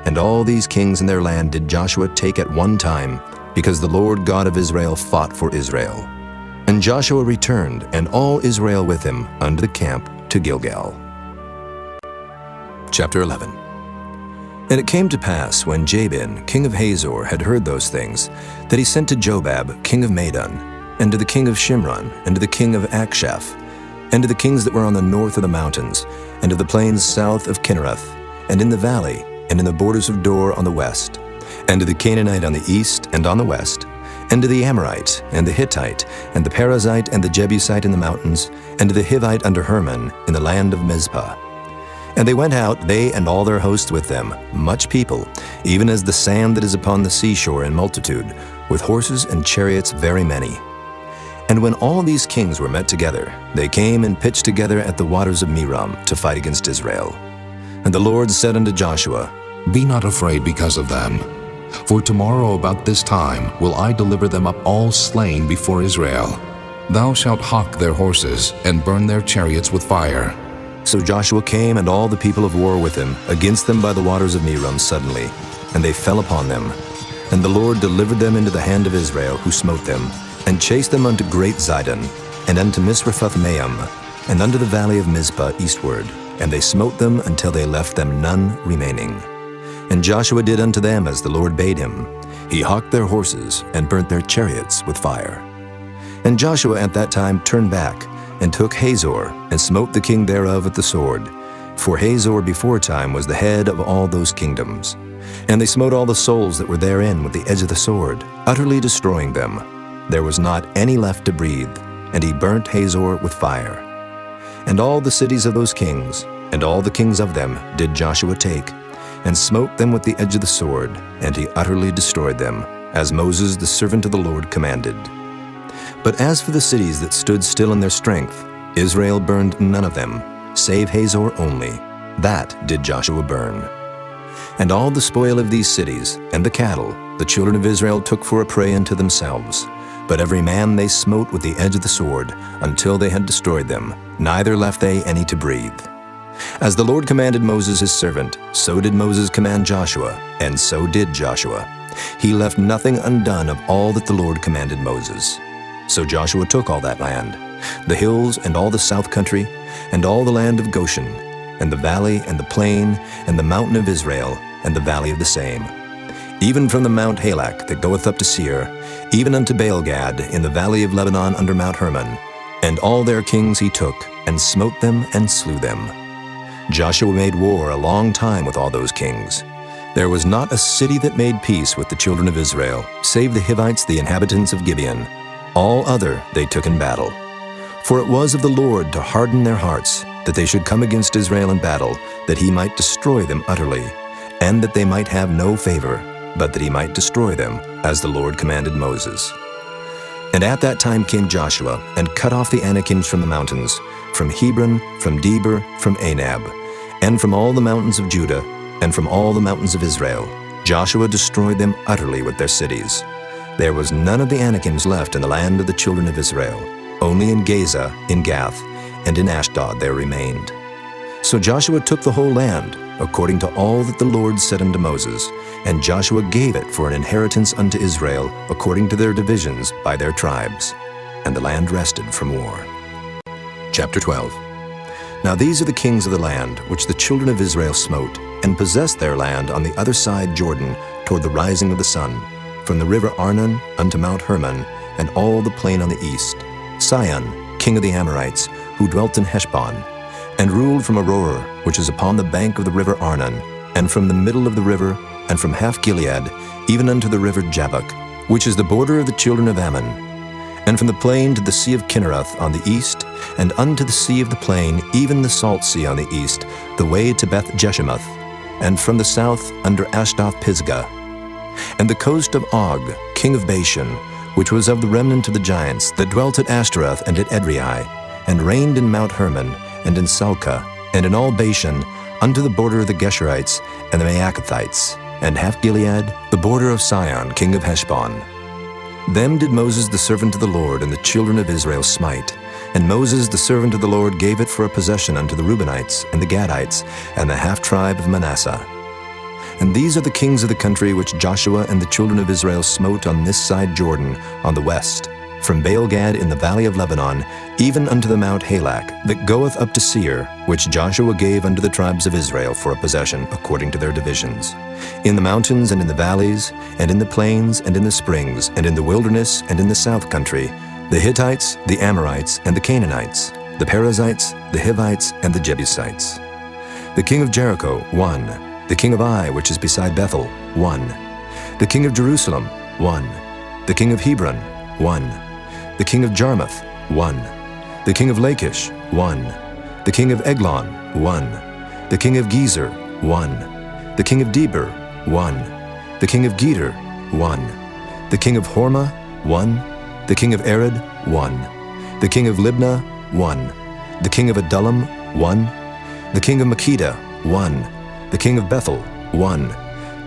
And all these kings in their land did Joshua take at one time, because the Lord God of Israel fought for Israel. And Joshua returned, and all Israel with him, unto the camp to Gilgal. Chapter 11. And it came to pass, when Jabin, king of Hazor, had heard those things, that he sent to Jobab, king of Madon, and to the king of Shimron, and to the king of Akshaph, and to the kings that were on the north of the mountains, and of the plains south of Kinnereth, and in the valley, and in the borders of Dor on the west, and to the Canaanite on the east and on the west, and to the Amorite, and the Hittite, and the Perizzite, and the Jebusite in the mountains, and to the Hivite under Hermon, in the land of Mizpah. And they went out, they and all their host with them, much people, even as the sand that is upon the seashore in multitude, with horses and chariots very many. And when all these kings were met together, they came and pitched together at the waters of Merom to fight against Israel. And the Lord said unto Joshua, Be not afraid because of them. For tomorrow about this time will I deliver them up all slain before Israel. Thou shalt hawk their horses, and burn their chariots with fire. So Joshua came, and all the people of war with him, against them by the waters of Merom suddenly, and they fell upon them. And the Lord delivered them into the hand of Israel, who smote them, and chased them unto great Zidon, and unto Misrephoth-maim, and unto the valley of Mizpah eastward. And they smote them until they left them none remaining. And Joshua did unto them as the Lord bade him. He hawked their horses, and burnt their chariots with fire. And Joshua at that time turned back, and took Hazor, and smote the king thereof with the sword. For Hazor beforetime was the head of all those kingdoms. And they smote all the souls that were therein with the edge of the sword, utterly destroying them. There was not any left to breathe, and he burnt Hazor with fire. And all the cities of those kings, and all the kings of them, did Joshua take, and smote them with the edge of the sword, and he utterly destroyed them, as Moses the servant of the Lord commanded. But as for the cities that stood still in their strength, Israel burned none of them, save Hazor only. That did Joshua burn. And all the spoil of these cities, and the cattle, the children of Israel took for a prey unto themselves. But every man they smote with the edge of the sword, until they had destroyed them, neither left they any to breathe. As the Lord commanded Moses his servant, so did Moses command Joshua, and so did Joshua. He left nothing undone of all that the Lord commanded Moses. So Joshua took all that land, the hills and all the south country, and all the land of Goshen, and the valley and the plain, and the mountain of Israel, and the valley of the same, even from the Mount Halak that goeth up to Seir, even unto Baal-gad in the valley of Lebanon under Mount Hermon. And all their kings he took, and smote them and slew them. Joshua made war a long time with all those kings. There was not a city that made peace with the children of Israel, save the Hivites, the inhabitants of Gibeon. All other they took in battle. For it was of the Lord to harden their hearts, that they should come against Israel in battle, that he might destroy them utterly, and that they might have no favor, but that he might destroy them, as the Lord commanded Moses. And at that time came Joshua, and cut off the Anakims from the mountains, from Hebron, from Debir, from Anab, and from all the mountains of Judah, and from all the mountains of Israel. Joshua destroyed them utterly with their cities. There was none of the Anakims left in the land of the children of Israel. Only in Gaza, in Gath, and in Ashdod there remained. So Joshua took the whole land, according to all that the Lord said unto Moses, and Joshua gave it for an inheritance unto Israel, according to their divisions by their tribes. And the land rested from war. Chapter 12. Now these are the kings of the land, which the children of Israel smote, and possessed their land on the other side Jordan, toward the rising of the sun, from the river Arnon unto Mount Hermon, and all the plain on the east. Sihon, king of the Amorites, who dwelt in Heshbon, and ruled from Aroer, which is upon the bank of the river Arnon, and from the middle of the river, and from half Gilead, even unto the river Jabbok, which is the border of the children of Ammon, and from the plain to the sea of Kinnereth on the east, and unto the sea of the plain, even the salt sea on the east, the way to Beth Jeshimoth, and from the south under Ashdoth Pisgah, and the coast of Og, king of Bashan, which was of the remnant of the giants that dwelt at Ashtaroth and at Edrei, and reigned in Mount Hermon, and in Salcah, and in all Bashan, unto the border of the Geshurites and the Maacathites, and half Gilead, the border of Sihon, king of Heshbon. Them did Moses the servant of the Lord and the children of Israel smite. And Moses the servant of the Lord gave it for a possession unto the Reubenites, and the Gadites, and the half-tribe of Manasseh. And these are the kings of the country which Joshua and the children of Israel smote on this side Jordan, on the west, from Baal-gad in the valley of Lebanon, even unto the Mount Halak, that goeth up to Seir, which Joshua gave unto the tribes of Israel for a possession, according to their divisions. In the mountains and in the valleys, and in the plains and in the springs, and in the wilderness and in the south country, the Hittites, the Amorites, and the Canaanites, the Perizzites, the Hivites, and the Jebusites. The king of Jericho, 1. The king of Ai, which is beside Bethel, 1. The king of Jerusalem, 1. The king of Hebron, 1. The king of Jarmuth, 1. The king of Lachish, 1. The king of Eglon, 1. The king of Gezer, 1. The king of Debir, 1. The king of Geder, 1. The king of Hormah, 1. The king of Arad, 1. The king of Libnah, 1. The king of Adullam, 1. The king of Makkedah, 1. The king of Bethel, 1.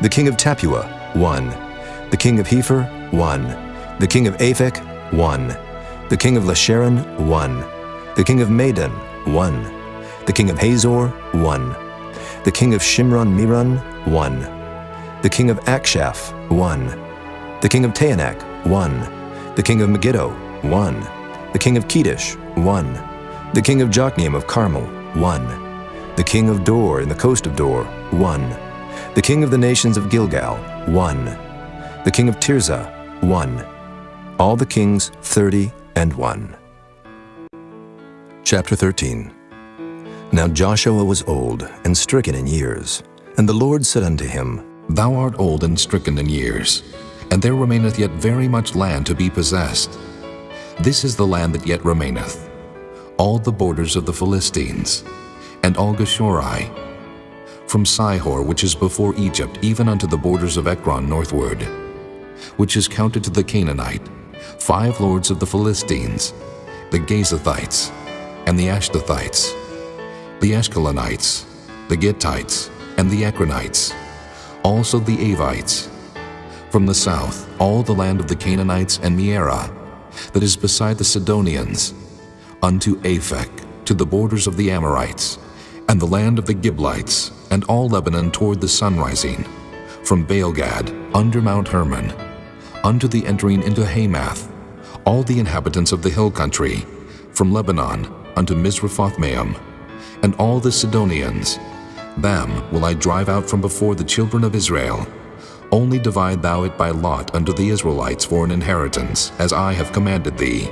The king of Tappuah, 1. The king of Hepher, 1. The king of Aphek, 1. The king of Lasharon, 1. The king of Madon, 1. The king of Hazor, 1. The king of Shimron-Meron, 1. The king of Akshaph, 1. The king of Taanach, 1. The king of Megiddo, 1. The king of Kedesh, 1. The king of Jokneam of Carmel, 1. The king of Dor in the coast of Dor, 1. The king of the nations of Gilgal, 1. The king of Tirzah, 1. All the kings 30 and 1. Chapter 13. Now Joshua was old and stricken in years, and the Lord said unto him, Thou art old and stricken in years, and there remaineth yet very much land to be possessed. This is the land that yet remaineth, all the borders of the Philistines, and all Geshuri, from Sihor, which is before Egypt, even unto the borders of Ekron northward, which is counted to the Canaanite, 5 lords of the Philistines, the Gazathites, and the Ashdothites, the Ashkelonites, the Gittites, and the Ekronites, also the Avites. From the south, all the land of the Canaanites and Mearah, that is beside the Sidonians, unto Aphek, to the borders of the Amorites, and the land of the Giblites, and all Lebanon toward the sunrising, from Baalgad, under Mount Hermon, unto the entering into Hamath, all the inhabitants of the hill country, from Lebanon unto Misrephothmaim, and all the Sidonians. Them will I drive out from before the children of Israel. Only divide thou it by lot unto the Israelites for an inheritance, as I have commanded thee.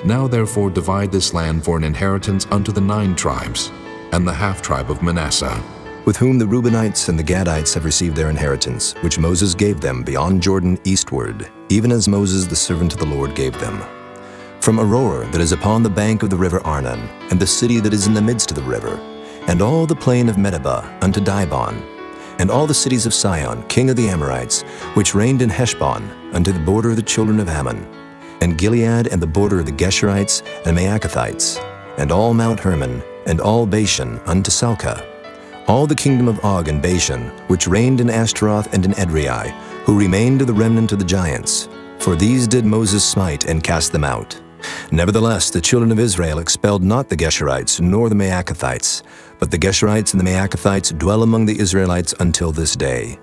Now therefore divide this land for an inheritance unto the 9 tribes, and the half-tribe of Manasseh, with whom the Reubenites and the Gadites have received their inheritance, which Moses gave them beyond Jordan eastward, even as Moses the servant of the Lord gave them. From Aroer that is upon the bank of the river Arnon, and the city that is in the midst of the river, and all the plain of Medeba unto Dibon, and all the cities of Sihon, king of the Amorites, which reigned in Heshbon, unto the border of the children of Ammon, and Gilead and the border of the Geshurites and Maacathites, and all Mount Hermon, and all Bashan unto Salcah, all the kingdom of Og and Bashan, which reigned in Ashtaroth and in Edrei, who remained of the remnant of the giants. For these did Moses smite and cast them out. Nevertheless, the children of Israel expelled not the Geshurites nor the Maacathites, but the Geshurites and the Maacathites dwell among the Israelites until this day.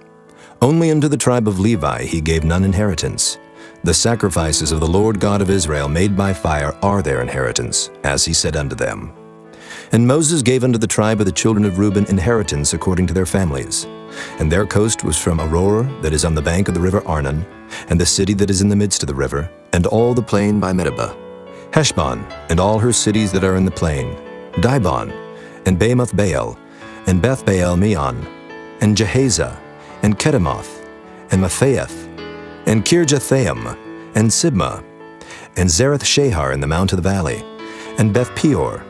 Only unto the tribe of Levi he gave none inheritance. The sacrifices of the Lord God of Israel made by fire are their inheritance, as he said unto them. And Moses gave unto the tribe of the children of Reuben inheritance according to their families. And their coast was from Aroer that is on the bank of the river Arnon, and the city that is in the midst of the river, and all the plain by Medeba, Heshbon, and all her cities that are in the plain, Dibon, and Bamoth Baal, and Beth Baal Meon, and Jehaza, and Kedemoth, and Matthaeth, and Kirjathaim, and Sibmah, and Zareth Shahar in the mount of the valley, and Beth Peor,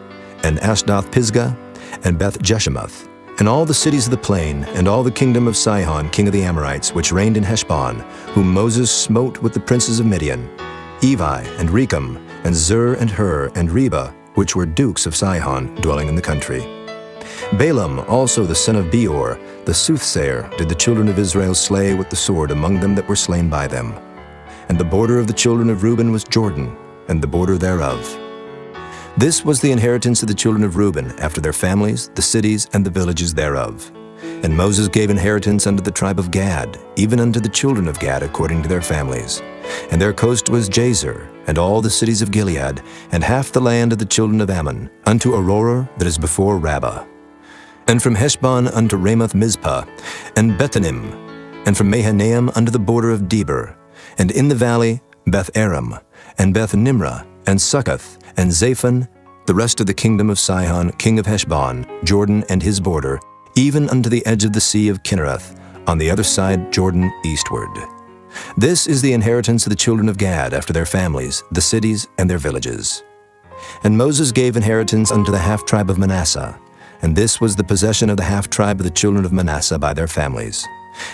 and Ashdoth Pisgah, and Beth Jeshemoth, and all the cities of the plain, and all the kingdom of Sihon king of the Amorites, which reigned in Heshbon, whom Moses smote with the princes of Midian, Evi, and Rechem, and Zur, and Hur, and Reba, which were dukes of Sihon, dwelling in the country. Balaam also the son of Beor, the soothsayer, did the children of Israel slay with the sword among them that were slain by them. And the border of the children of Reuben was Jordan, and the border thereof. This was the inheritance of the children of Reuben, after their families, the cities, and the villages thereof. And Moses gave inheritance unto the tribe of Gad, even unto the children of Gad according to their families. And their coast was Jazer, and all the cities of Gilead, and half the land of the children of Ammon, unto Aroer that is before Rabbah. And from Heshbon unto Ramoth Mizpah, and Bethanim, and from Mahanaim unto the border of Deber, and in the valley Beth Aram, and Beth Nimrah, and Succoth, and Zaphon, the rest of the kingdom of Sihon, king of Heshbon, Jordan and his border, even unto the edge of the sea of Kinnereth, on the other side Jordan eastward. This is the inheritance of the children of Gad after their families, the cities and their villages. And Moses gave inheritance unto the half-tribe of Manasseh, and this was the possession of the half-tribe of the children of Manasseh by their families.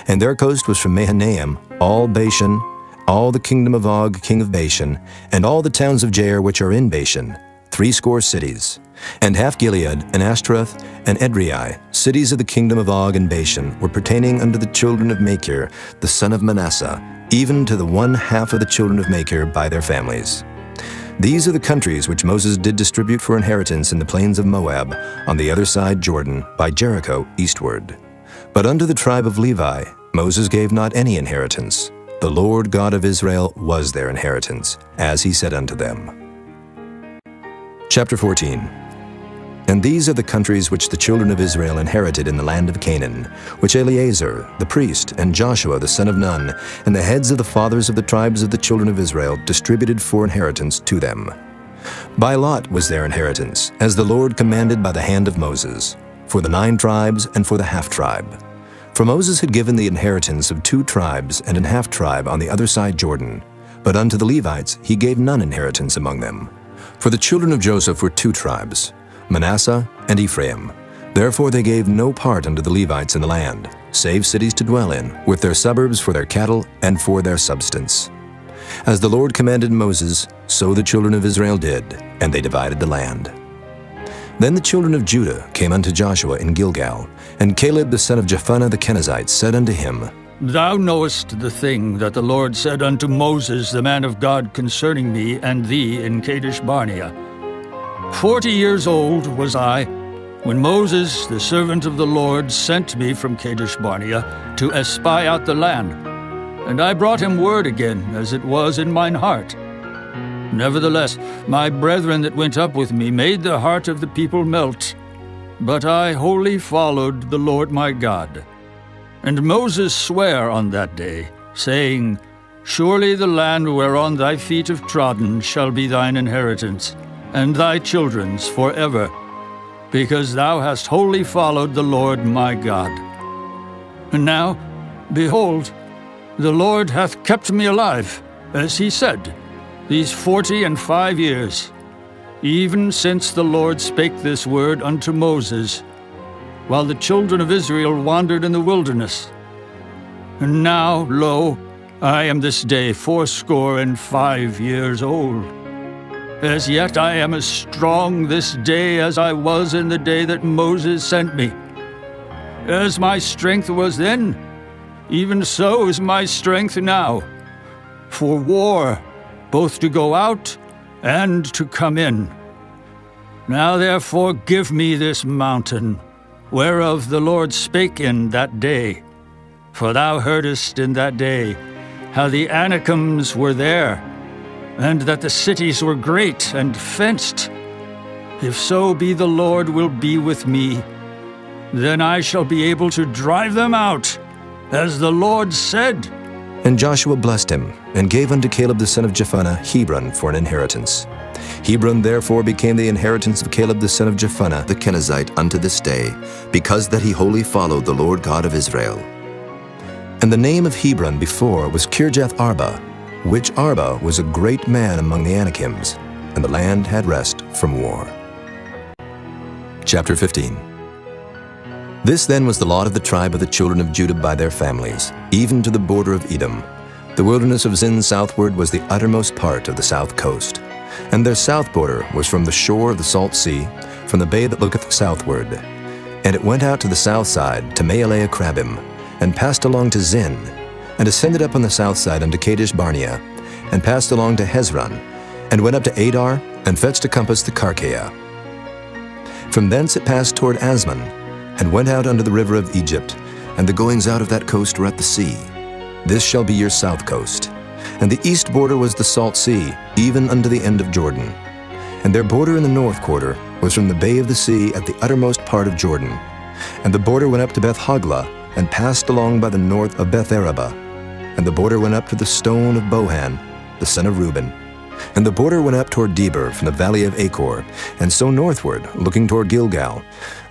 And their coast was from Mahanaim, all Bashan, all the kingdom of Og, king of Bashan, and all the towns of Jair which are in Bashan, 80 cities, and half Gilead, and Ashtaroth, and Edrei, cities of the kingdom of Og and Bashan, were pertaining unto the children of Machir, the son of Manasseh, even to the 1/2 of the children of Machir by their families. These are the countries which Moses did distribute for inheritance in the plains of Moab, on the other side Jordan, by Jericho eastward. But unto the tribe of Levi Moses gave not any inheritance. The Lord God of Israel was their inheritance, as he said unto them. Chapter 14. And these are the countries which the children of Israel inherited in the land of Canaan, which Eleazar the priest, and Joshua the son of Nun, and the heads of the fathers of the tribes of the children of Israel distributed for inheritance to them. By lot was their inheritance, as the Lord commanded by the hand of Moses, for the 9 tribes and for the half-tribe. For Moses had given the inheritance of 2 tribes and an half-tribe on the other side Jordan, but unto the Levites he gave none inheritance among them. For the children of Joseph were 2 tribes, Manasseh and Ephraim. Therefore they gave no part unto the Levites in the land, save cities to dwell in, with their suburbs for their cattle and for their substance. As the Lord commanded Moses, so the children of Israel did, and they divided the land. Then the children of Judah came unto Joshua in Gilgal, and Caleb the son of Jephunneh the Kenizzite said unto him, Thou knowest the thing that the Lord said unto Moses the man of God concerning me and thee in Kadesh Barnea. 40 years old was I, when Moses the servant of the Lord sent me from Kadesh Barnea to espy out the land. And I brought him word again, as it was in mine heart. Nevertheless, my brethren that went up with me made the heart of the people melt. But I wholly followed the Lord my God. And Moses sware on that day, saying, Surely the land whereon thy feet have trodden shall be thine inheritance, and thy children's forever, because thou hast wholly followed the Lord my God. And now, behold, the Lord hath kept me alive, as he said, these 45 years, even since the Lord spake this word unto Moses, while the children of Israel wandered in the wilderness. And now, lo, I am this day 85 years old. As yet I am as strong this day as I was in the day that Moses sent me. As my strength was then, even so is my strength now, for war, both to go out and to come in. Now therefore give me this mountain, whereof the Lord spake in that day. For thou heardest in that day how the Anakims were there, and that the cities were great and fenced. If so be the Lord will be with me, then I shall be able to drive them out, as the Lord said. And Joshua blessed him, and gave unto Caleb the son of Jephunneh Hebron for an inheritance. Hebron therefore became the inheritance of Caleb the son of Jephunneh The Kenizzite unto this day, because that he wholly followed the Lord God of Israel. And the name of Hebron before was Kirjath Arba, which Arba was a great man among the Anakims, and the land had rest from war. Chapter 15. This then was the lot of the tribe of the children of Judah by their families, even to the border of Edom. The wilderness of Zin southward was the uttermost part of the south coast. And their south border was from the shore of the salt sea, from the bay that looketh southward. And it went out to the south side, to Maalea Crabim, and passed along to Zin, and ascended up on the south side unto Kadesh Barnea, and passed along to Hezron, and went up to Adar, and fetched a compass to Karkea. From thence it passed toward Asmon, and went out unto the river of Egypt, and the goings out of that coast were at the sea. This shall be your south coast. And the east border was the salt sea, even unto the end of Jordan. And their border in the north quarter was from the bay of the sea at the uttermost part of Jordan. And the border went up to Beth Hoglah, and passed along by the north of Beth Araba. And the border went up to the stone of Bohan, the son of Reuben. And the border went up toward Debir from the valley of Achor, and so northward, looking toward Gilgal,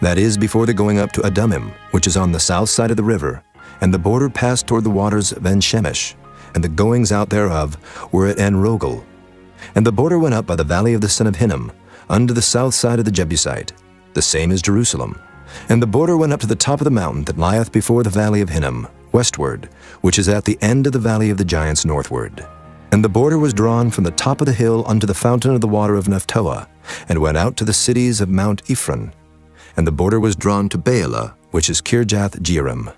that is, before the going up to Adumim, which is on the south side of the river. And the border passed toward the waters of En-Shemesh, and the goings out thereof were at En-Rogel. And the border went up by the valley of the son of Hinnom, unto the south side of the Jebusite, the same as Jerusalem. And the border went up to the top of the mountain that lieth before the valley of Hinnom, westward, which is at the end of the valley of the giants northward. And the border was drawn from the top of the hill unto the fountain of the water of Nephtoah, and went out to the cities of Mount Ephron. And the border was drawn to Baalah, which is Kirjath Jearim.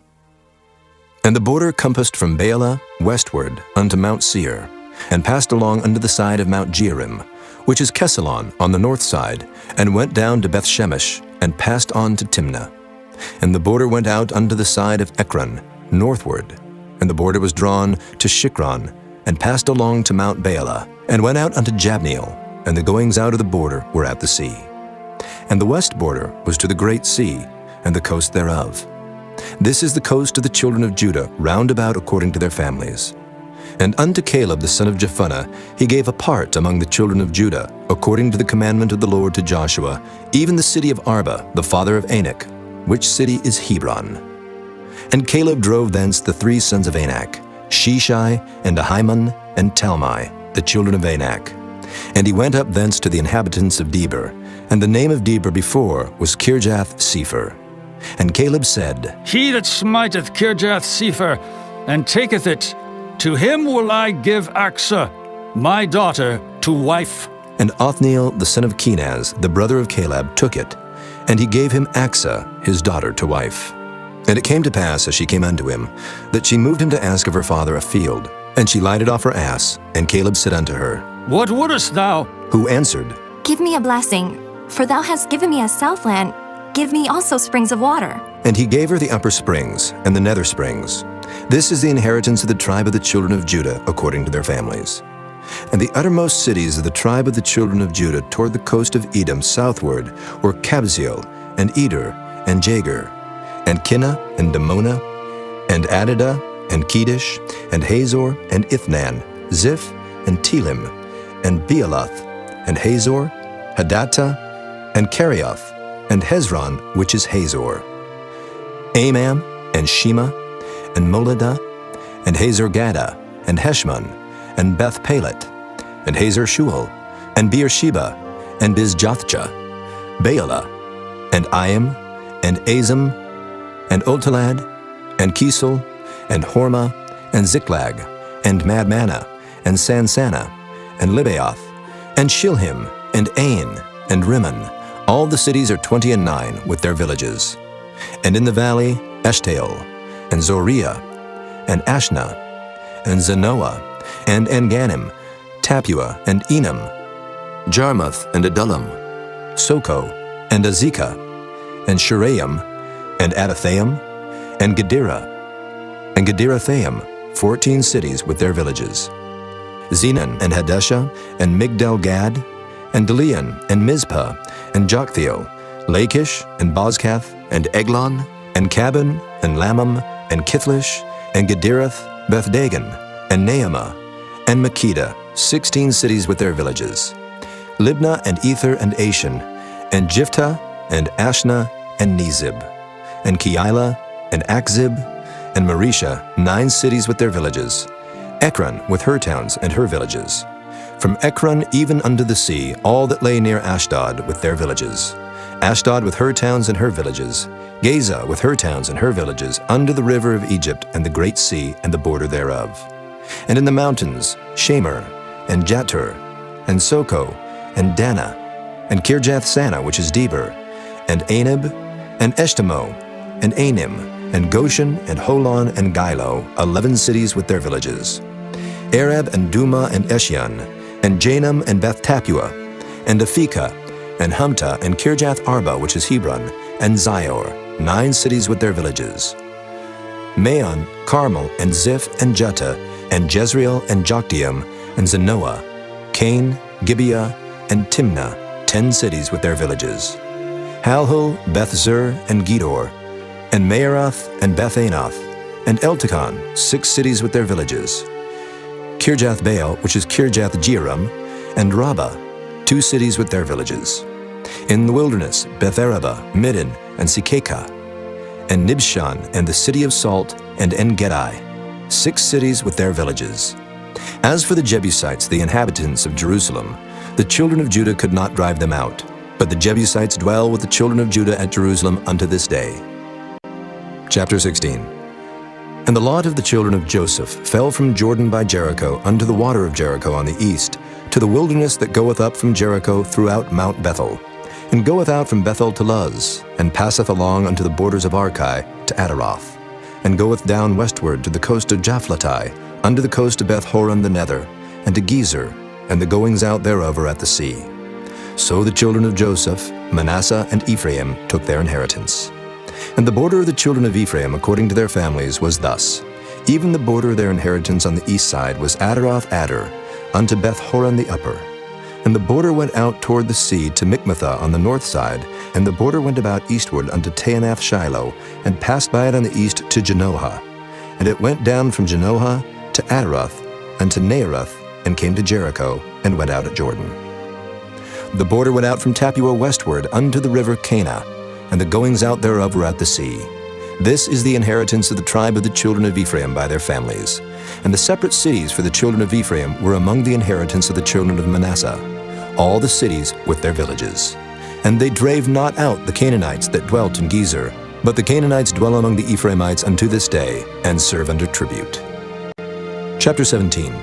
And the border compassed from Baalah westward unto Mount Seir, and passed along unto the side of Mount Jearim, which is Kesalon on the north side, and went down to Beth-Shemesh, and passed on to Timnah. And the border went out unto the side of Ekron, northward. And the border was drawn to Shikron, and passed along to Mount Baalah, and went out unto Jabneel, and the goings out of the border were at the sea. And the west border was to the great sea, and the coast thereof. This is the coast of the children of Judah, round about according to their families. And unto Caleb the son of Jephunneh he gave a part among the children of Judah, according to the commandment of the Lord to Joshua, even the city of Arba, the father of Anak, which city is Hebron. And Caleb drove thence the 3 sons of Anak, Sheshai, and Ahiman, and Talmai, the children of Anak. And he went up thence to the inhabitants of Debir, and the name of Debir before was Kirjath-Sepher. And Caleb said, He that smiteth Kirjath-Sepher, and taketh it, to him will I give Achsah, my daughter, to wife. And Othniel the son of Kenaz, the brother of Caleb, took it, and he gave him Achsah, his daughter, to wife. And it came to pass, as she came unto him, that she moved him to ask of her father a field. And she lighted off her ass, and Caleb said unto her, What wouldest thou? Who answered, Give me a blessing, for thou hast given me a southland. Give me also springs of water. And he gave her the upper springs and the nether springs. This is the inheritance of the tribe of the children of Judah, according to their families. And the uttermost cities of the tribe of the children of Judah toward the coast of Edom southward were Kabzeel, and Eder, and Jagur, and Kinnah, and Damona, and Adadah, and Kedesh, and Hazor, and Ithnan, Ziph, and Telim, and Bealoth, and Hazor, Hadattah, and Kerioth, and Hezron, which is Hazor, Amam, and Shema, and Moladah, and Hazor-Gadah, and Heshmon, and Beth-Pelet, and Hazar-Shual, and Beersheba, and Bizjothjah, Baalah, and Iam, and Azim, and Oltalad, and Kisel, and Hormah, and Ziklag, and Madmanah, and Sansannah, and Libaoth, and Shilhim, and Ain, and Rimmon. All the cities are 29 with their villages. And in the valley, Eshtaol, and Zoriah, and Ashna, and Zanoah, and Enganim, Tapua, and Enam, Jarmuth, and Adullam, Soko, and Azekah, and Shuraim, and Adathaim, and Gedera, and Gederathaim, 14 cities with their villages. Zenan, and Hadeshah, and Migdal-Gad, and Delian, and Mizpah, and Joktheel, Lachish, and Bozkath, and Eglon, and Cabin, and Lamam, and Kithlish, and Gederath, Beth-Dagon, and Naamah, and Makkedah, 16 cities with their villages. Libnah, and Ether, and Ashan, and Jiphthah, and Ashna, and Nezib, and Keilah, and Achzib, and Maresha, 9 cities with their villages. Ekron with her towns and her villages. From Ekron even unto the sea, all that lay near Ashdod with their villages. Ashdod with her towns and her villages. Gaza with her towns and her villages, under the river of Egypt and the great sea and the border thereof. And in the mountains, Shamer, and Jatur, and Soko, and Dana, and Kirjath-Sana, which is Debir, and Anab, and Eshtemoh, and Anim, and Goshen, and Holon, and Gilo, 11 cities with their villages. Arab, and Duma, and Eshion, and Janam, and Beth-Tapua, and Aphekah, and Humta, and Kirjath-Arba, which is Hebron, and Zior, 9 cities with their villages. Maon, Carmel, and Ziph, and Juttah, and Jezreel, and Jokdeam, and Zanoah, Cain, Gibeah, and Timnah, 10 cities with their villages. Halhul, Beth-Zur, and Gedor, and Maaroth, and Beth-Anoth, and Eltekon, 6 cities with their villages. Kirjath-Baal, which is Kirjath-Jearim, and Rabbah, 2 cities with their villages. In the wilderness, Beth-Araba, Middin, and Sikekah, and Nibshan, and the city of Salt, and En-Gedi, 6 cities with their villages. As for the Jebusites, the inhabitants of Jerusalem, the children of Judah could not drive them out, but the Jebusites dwell with the children of Judah at Jerusalem unto this day. Chapter 16. And the lot of the children of Joseph fell from Jordan by Jericho unto the water of Jericho on the east, to the wilderness that goeth up from Jericho throughout Mount Bethel, and goeth out from Bethel to Luz, and passeth along unto the borders of Archi to Adaroth, and goeth down westward to the coast of Japhlatai, unto the coast of Beth-horon the nether, and to Gezer, and the goings out thereof are at the sea. So the children of Joseph, Manasseh, and Ephraim took their inheritance. And the border of the children of Ephraim according to their families was thus. Even the border of their inheritance on the east side was Adaroth-Adar, unto Beth-horon the upper. And the border went out toward the sea to Mikmathah on the north side, and the border went about eastward unto Taanath-Shiloh, and passed by it on the east to Janohah. And it went down from Janohah to Adaroth, and to Naarath, and came to Jericho, and went out at Jordan. The border went out from Tappuah westward unto the river Cana, and the goings out thereof were at the sea. This is the inheritance of the tribe of the children of Ephraim by their families. And the separate cities for the children of Ephraim were among the inheritance of the children of Manasseh, all the cities with their villages. And they drave not out the Canaanites that dwelt in Gezer, but the Canaanites dwell among the Ephraimites unto this day, and serve under tribute. Chapter 17.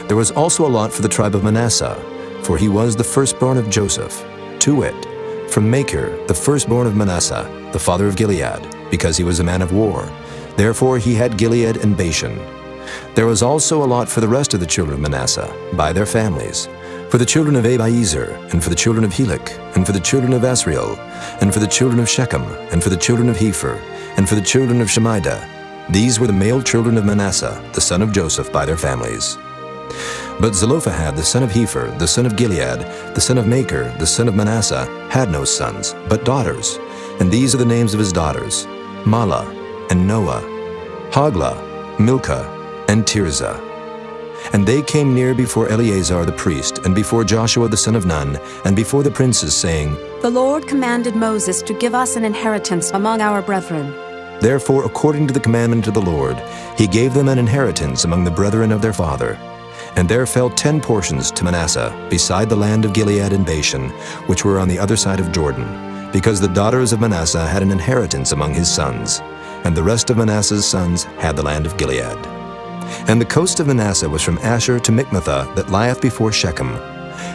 There was also a lot for the tribe of Manasseh, for he was the firstborn of Joseph, to wit, from Machir, the firstborn of Manasseh, the father of Gilead, because he was a man of war. Therefore he had Gilead and Bashan. There was also a lot for the rest of the children of Manasseh, by their families, for the children of Abiezer, and for the children of Helek, and for the children of Asriel, and for the children of Shechem, and for the children of Hepher, and for the children of Shemida. These were the male children of Manasseh, the son of Joseph, by their families. But Zelophehad, the son of Hepher, the son of Gilead, the son of Machir, the son of Manasseh, had no sons, but daughters. And these are the names of his daughters: Mahlah, and Noah, Hoglah, Milcah, and Tirzah. And they came near before Eleazar the priest, and before Joshua the son of Nun, and before the princes, saying, The Lord commanded Moses to give us an inheritance among our brethren. Therefore, according to the commandment of the Lord, he gave them an inheritance among the brethren of their father. And there fell 10 portions to Manasseh, beside the land of Gilead and Bashan, which were on the other side of Jordan, because the daughters of Manasseh had an inheritance among his sons, and the rest of Manasseh's sons had the land of Gilead. And the coast of Manasseh was from Asher to Michmethah, that lieth before Shechem.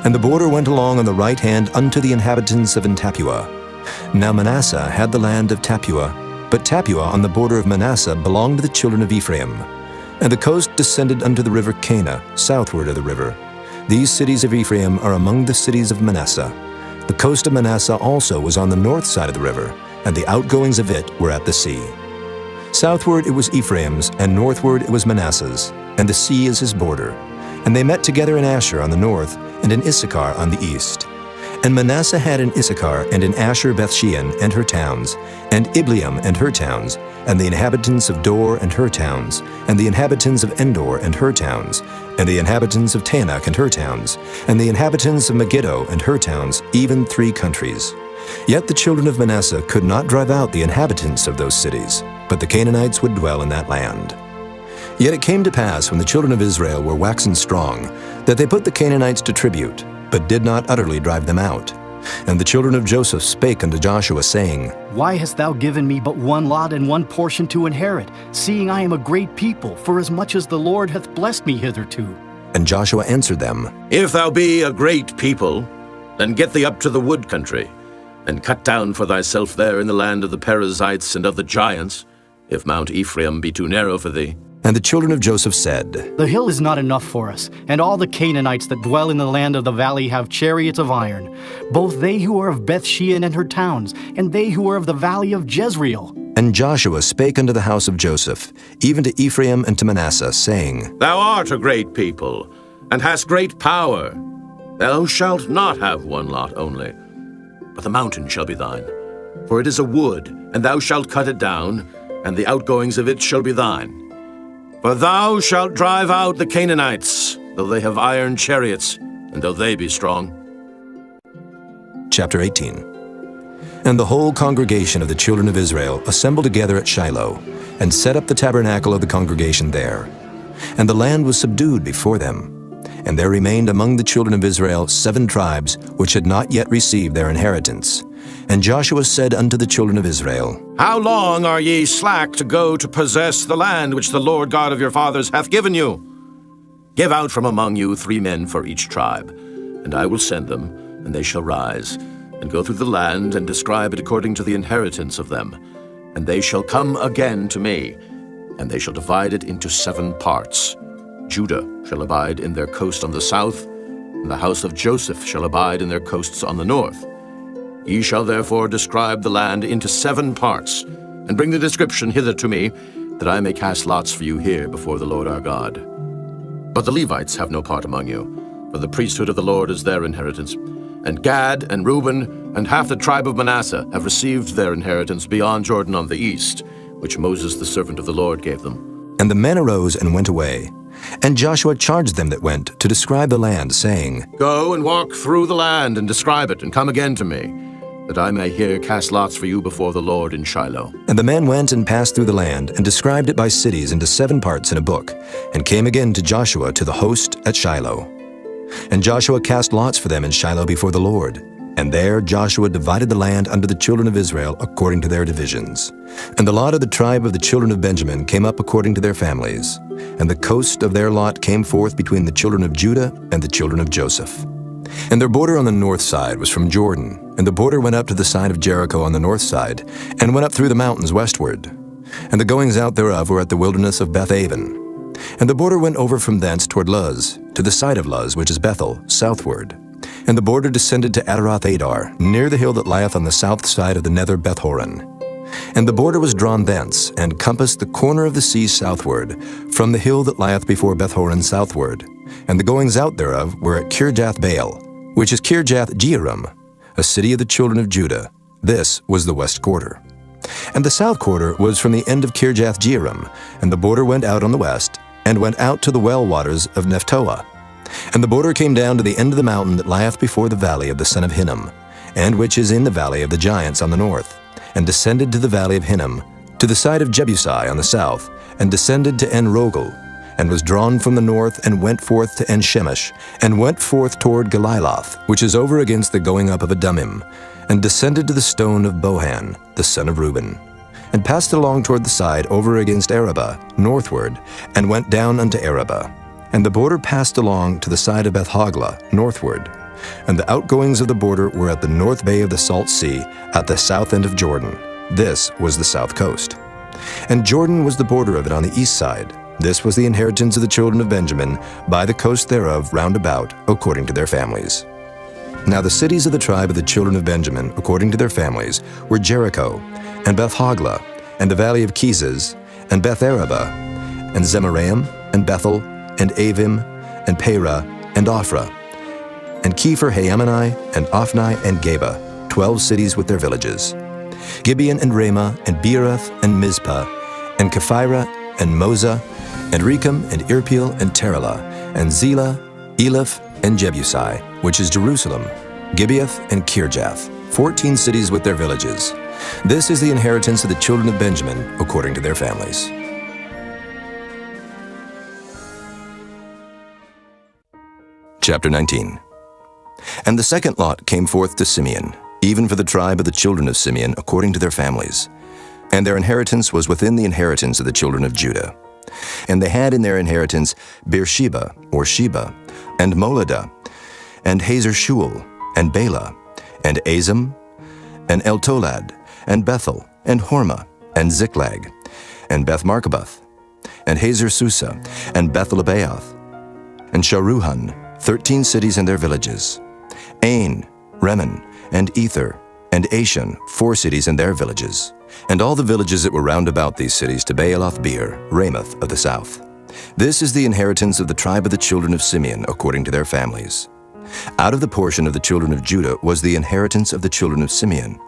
And the border went along on the right hand unto the inhabitants of Tappuah. Now Manasseh had the land of Tappuah, but Tappuah on the border of Manasseh belonged to the children of Ephraim. And the coast descended unto the river Cana, southward of the river. These cities of Ephraim are among the cities of Manasseh. The coast of Manasseh also was on the north side of the river, and the outgoings of it were at the sea. Southward it was Ephraim's, and northward it was Manasseh's, and the sea is his border. And they met together in Asher on the north, and in Issachar on the east. And Manasseh had in Issachar and in Asher Bethshean and her towns, and Ibleam and her towns, and the inhabitants of Dor and her towns, and the inhabitants of Endor and her towns, and the inhabitants of Tanakh and her towns, and the inhabitants of Megiddo and her towns, even 3 countries. Yet the children of Manasseh could not drive out the inhabitants of those cities, but the Canaanites would dwell in that land. Yet it came to pass, when the children of Israel were waxen strong, that they put the Canaanites to tribute, but did not utterly drive them out. And the children of Joseph spake unto Joshua, saying, Why hast thou given me but one lot and one portion to inherit, seeing I am a great people, for as much as the Lord hath blessed me hitherto? And Joshua answered them, If thou be a great people, then get thee up to the wood country, and cut down for thyself there in the land of the Perizzites and of the giants, if Mount Ephraim be too narrow for thee. And the children of Joseph said, The hill is not enough for us, and all the Canaanites that dwell in the land of the valley have chariots of iron, both they who are of Bethshean and her towns, and they who are of the valley of Jezreel. And Joshua spake unto the house of Joseph, even to Ephraim and to Manasseh, saying, Thou art a great people, and hast great power. Thou shalt not have one lot only, but the mountain shall be thine. For it is a wood, and thou shalt cut it down, and the outgoings of it shall be thine. For thou shalt drive out the Canaanites, though they have iron chariots, and though they be strong. Chapter 18. And the whole congregation of the children of Israel assembled together at Shiloh, and set up the tabernacle of the congregation there. And the land was subdued before them. And there remained among the children of Israel 7 tribes, which had not yet received their inheritance. And Joshua said unto the children of Israel, How long are ye slack to go to possess the land which the Lord God of your fathers hath given you? Give out from among you 3 men for each tribe, and I will send them, and they shall rise, and go through the land, and describe it according to the inheritance of them. And they shall come again to me, and they shall divide it into 7 parts. Judah shall abide in their coast on the south, and the house of Joseph shall abide in their coasts on the north. Ye shall therefore describe the land into 7 parts, and bring the description hither to me, that I may cast lots for you here before the Lord our God. But the Levites have no part among you, for the priesthood of the Lord is their inheritance. And Gad and Reuben and half the tribe of Manasseh have received their inheritance beyond Jordan on the east, which Moses the servant of the Lord gave them. And the men arose and went away, And Joshua charged them that went to describe the land, saying, Go and walk through the land and describe it, and come again to me, that I may here cast lots for you before the Lord in Shiloh. And the men went and passed through the land, and described it by cities into 7 parts in a book, and came again to Joshua to the host at Shiloh. And Joshua cast lots for them in Shiloh before the Lord. And there Joshua divided the land unto the children of Israel according to their divisions. And the lot of the tribe of the children of Benjamin came up according to their families. And the coast of their lot came forth between the children of Judah and the children of Joseph. And their border on the north side was from Jordan, and the border went up to the side of Jericho on the north side, and went up through the mountains westward. And the goings out thereof were at the wilderness of Beth-aven. And the border went over from thence toward Luz, to the side of Luz, which is Bethel, southward. And the border descended to Adaroth-adar, near the hill that lieth on the south side of the nether Beth-horon. And the border was drawn thence, and compassed the corner of the sea southward, from the hill that lieth before Beth-horon southward. And the goings out thereof were at Kirjath-baal, which is Kirjath-jearim, a city of the children of Judah. This was the west quarter. And the south quarter was from the end of Kirjath-jearim, and the border went out on the west, and went out to the well waters of Nephtoah. And the border came down to the end of the mountain that lieth before the valley of the son of Hinnom, and which is in the valley of the giants on the north, and descended to the valley of Hinnom, to the side of Jebusai on the south, and descended to En-rogel, and was drawn from the north, and went forth to En-shemesh, and went forth toward Galiloth, which is over against the going up of Adumim, and descended to the stone of Bohan, the son of Reuben, and passed along toward the side over against Arabah, northward, and went down unto Arabah. And the border passed along to the side of Beth-hoglah, northward. And the outgoings of the border were at the north bay of the Salt Sea, at the south end of Jordan. This was the south coast. And Jordan was the border of it on the east side. This was the inheritance of the children of Benjamin, by the coast thereof round about, according to their families. Now the cities of the tribe of the children of Benjamin, according to their families, were Jericho, and Beth-hoglah, and the valley of Keziz, and Beth-arabah, and Zemaraim, and Bethel, and Avim, and Perah, and Ophrah, and Kepher-haammonai, and Ophni, and Geba, 12 cities with their villages. Gibeon, and Ramah, and Beeroth, and Mizpah, and Kephirah, and Moza, and Rechem, and Irpeel, and Terelah, and Zelah, Eleph, and Jebusai, which is Jerusalem, Gibeath, and Kirjath, 14 cities with their villages. This is the inheritance of the children of Benjamin, according to their families. Chapter 19. And the second lot came forth to Simeon, even for the tribe of the children of Simeon, according to their families. And their inheritance was within the inheritance of the children of Judah. And they had in their inheritance Beersheba, or Sheba, and Moladah, and Hazer-shual, and Bela, and Azim, and Eltolad, and Bethel, and Hormah, and Ziklag, and Beth-marcaboth, and Hazer-susa, and Beth-lebaoth, and Sharuhan, 13 cities and their villages. Ain, Rimmon, and Ether, and Ashan, 4 cities and their villages. And all the villages that were round about these cities to Baaloth-beer, Ramoth of the south. This is the inheritance of the tribe of the children of Simeon, according to their families. Out of the portion of the children of Judah was the inheritance of the children of Simeon.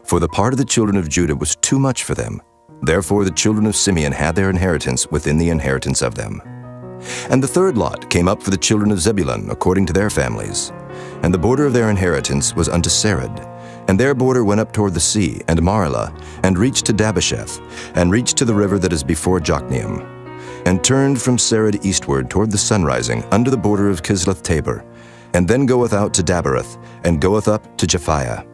For the part of the children of Judah was too much for them. Therefore the children of Simeon had their inheritance within the inheritance of them. And the third lot came up for the children of Zebulun, according to their families. And the border of their inheritance was unto Sarid. And their border went up toward the sea, and Marlah, and reached to Dabasheth, and reached to the river that is before Jokneam, and turned from Sarid eastward toward the sunrising, unto the border of Kisloth-tabor, and then goeth out to Dabereth, and goeth up to Japhiah,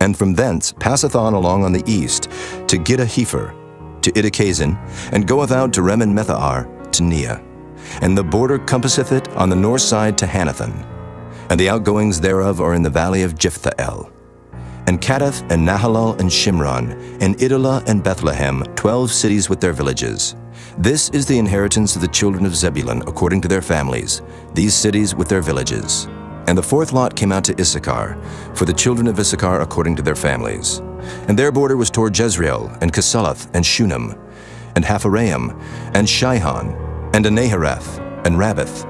and from thence passeth on along on the east to Gittah-hefer, to Idakazin, and goeth out to Remon-methahar, to Neah. And the border compasseth it on the north side to Hanathon, and the outgoings thereof are in the valley of Jiphthahel. And Cadath, and Nahalal, and Shimron, and Idolah, and Bethlehem, 12 cities with their villages. This is the inheritance of the children of Zebulun, according to their families, these cities with their villages. And the fourth lot came out to Issachar, for the children of Issachar according to their families. And their border was toward Jezreel, and Kesaloth, and Shunem, and Hapharaim, and Shihon, and Anahareth, and Rabbath,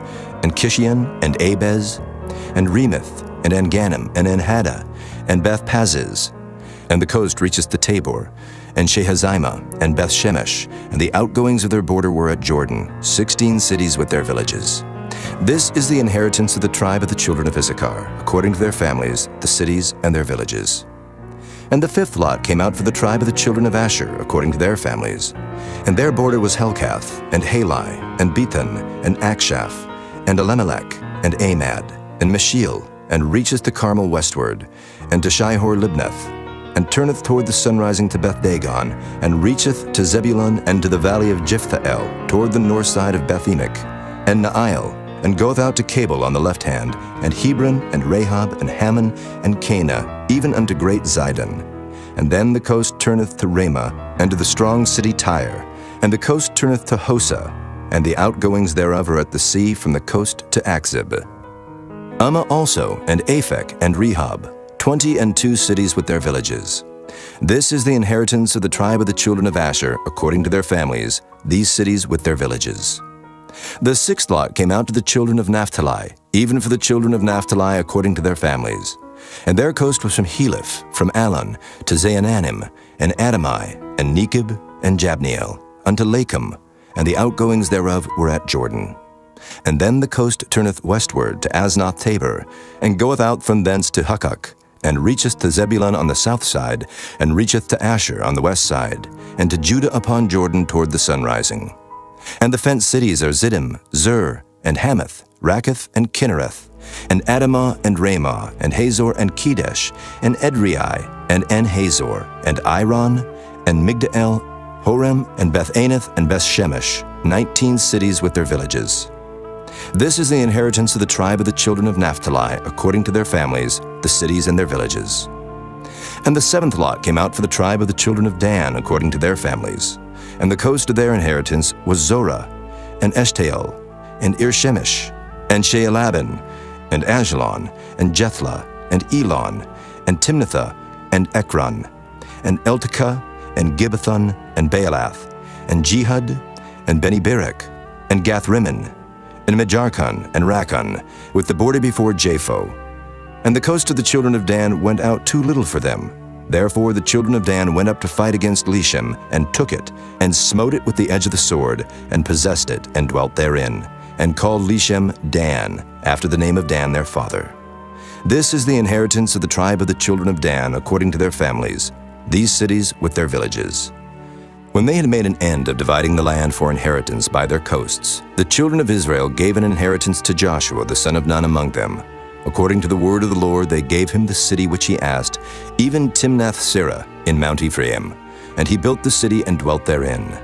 and Kishion, and Abez, and Remoth, and Engannim, and Enhaddah, and Beth-paziz. And the coast reacheth to Tabor, and Shehazimah, and Beth-Shemesh, and the outgoings of their border were at Jordan, 16 cities with their villages. This is the inheritance of the tribe of the children of Issachar, according to their families, the cities and their villages. And the fifth lot came out for the tribe of the children of Asher, according to their families. And their border was Helkath, and Halai, and Bethan, and Akshaph, and Elimelech, and Amad, and Meshiel, and reacheth to Carmel westward, and to Shihor-Libnath, and turneth toward the sunrising to Beth-Dagon, and reacheth to Zebulun and to the valley of Jephthahel, toward the north side of Beth-Emek, and Naail, and goeth out to Cabul on the left hand, and Hebron, and Rahab, and Hammon, and Cana, even unto great Zidon. And then the coast turneth to Ramah, and to the strong city Tyre, and the coast turneth to Hosa, and the outgoings thereof are at the sea from the coast to Akzib. Ummah also, and Aphek, and Rehob, 22 cities with their villages. This is the inheritance of the tribe of the children of Asher, according to their families, these cities with their villages. The sixth lot came out to the children of Naphtali, even for the children of Naphtali according to their families. And their coast was from Heleph, from Alon, to Zaananim, and Adamai, and Nekeb, and Jabneel, unto Lakum, and the outgoings thereof were at Jordan. And then the coast turneth westward to Aznoth Tabor, and goeth out from thence to Hukkok, and reacheth to Zebulun on the south side, and reacheth to Asher on the west side, and to Judah upon Jordan toward the sunrising. And the fenced cities are Ziddim, Zur, and Hamath, Rakkath, and Kinnereth, and Adamah, and Ramah, and Hazor, and Kedesh, and Edrei, and En-Hazor, and Iron, and Migdal, Horem, and Beth-Anath, and Beth-Shemesh, 19 cities with their villages. This is the inheritance of the tribe of the children of Naphtali, according to their families, the cities and their villages. And the seventh lot came out for the tribe of the children of Dan, according to their families. And the coast of their inheritance was Zorah, and Eshtaol, and Irshemesh, and Shealabin, and Ajalon, and Jethlah, and Elon, and Timnathah, and Ekron, and Eltekah, and Gibbethon, and Baalath, and Jehud, and Beni-Berak, and Gath-Rimmon, and Mejarkon, and Rakkon, with the border before Japho. And the coast of the children of Dan went out too little for them. Therefore the children of Dan went up to fight against Leshem, and took it, and smote it with the edge of the sword, and possessed it, and dwelt therein, and called Leshem Dan, after the name of Dan their father. This is the inheritance of the tribe of the children of Dan, according to their families, these cities with their villages. When they had made an end of dividing the land for inheritance by their coasts, the children of Israel gave an inheritance to Joshua the son of Nun among them. According to the word of the Lord, they gave him the city which he asked, even Timnath-Serah in Mount Ephraim, and he built the city and dwelt therein.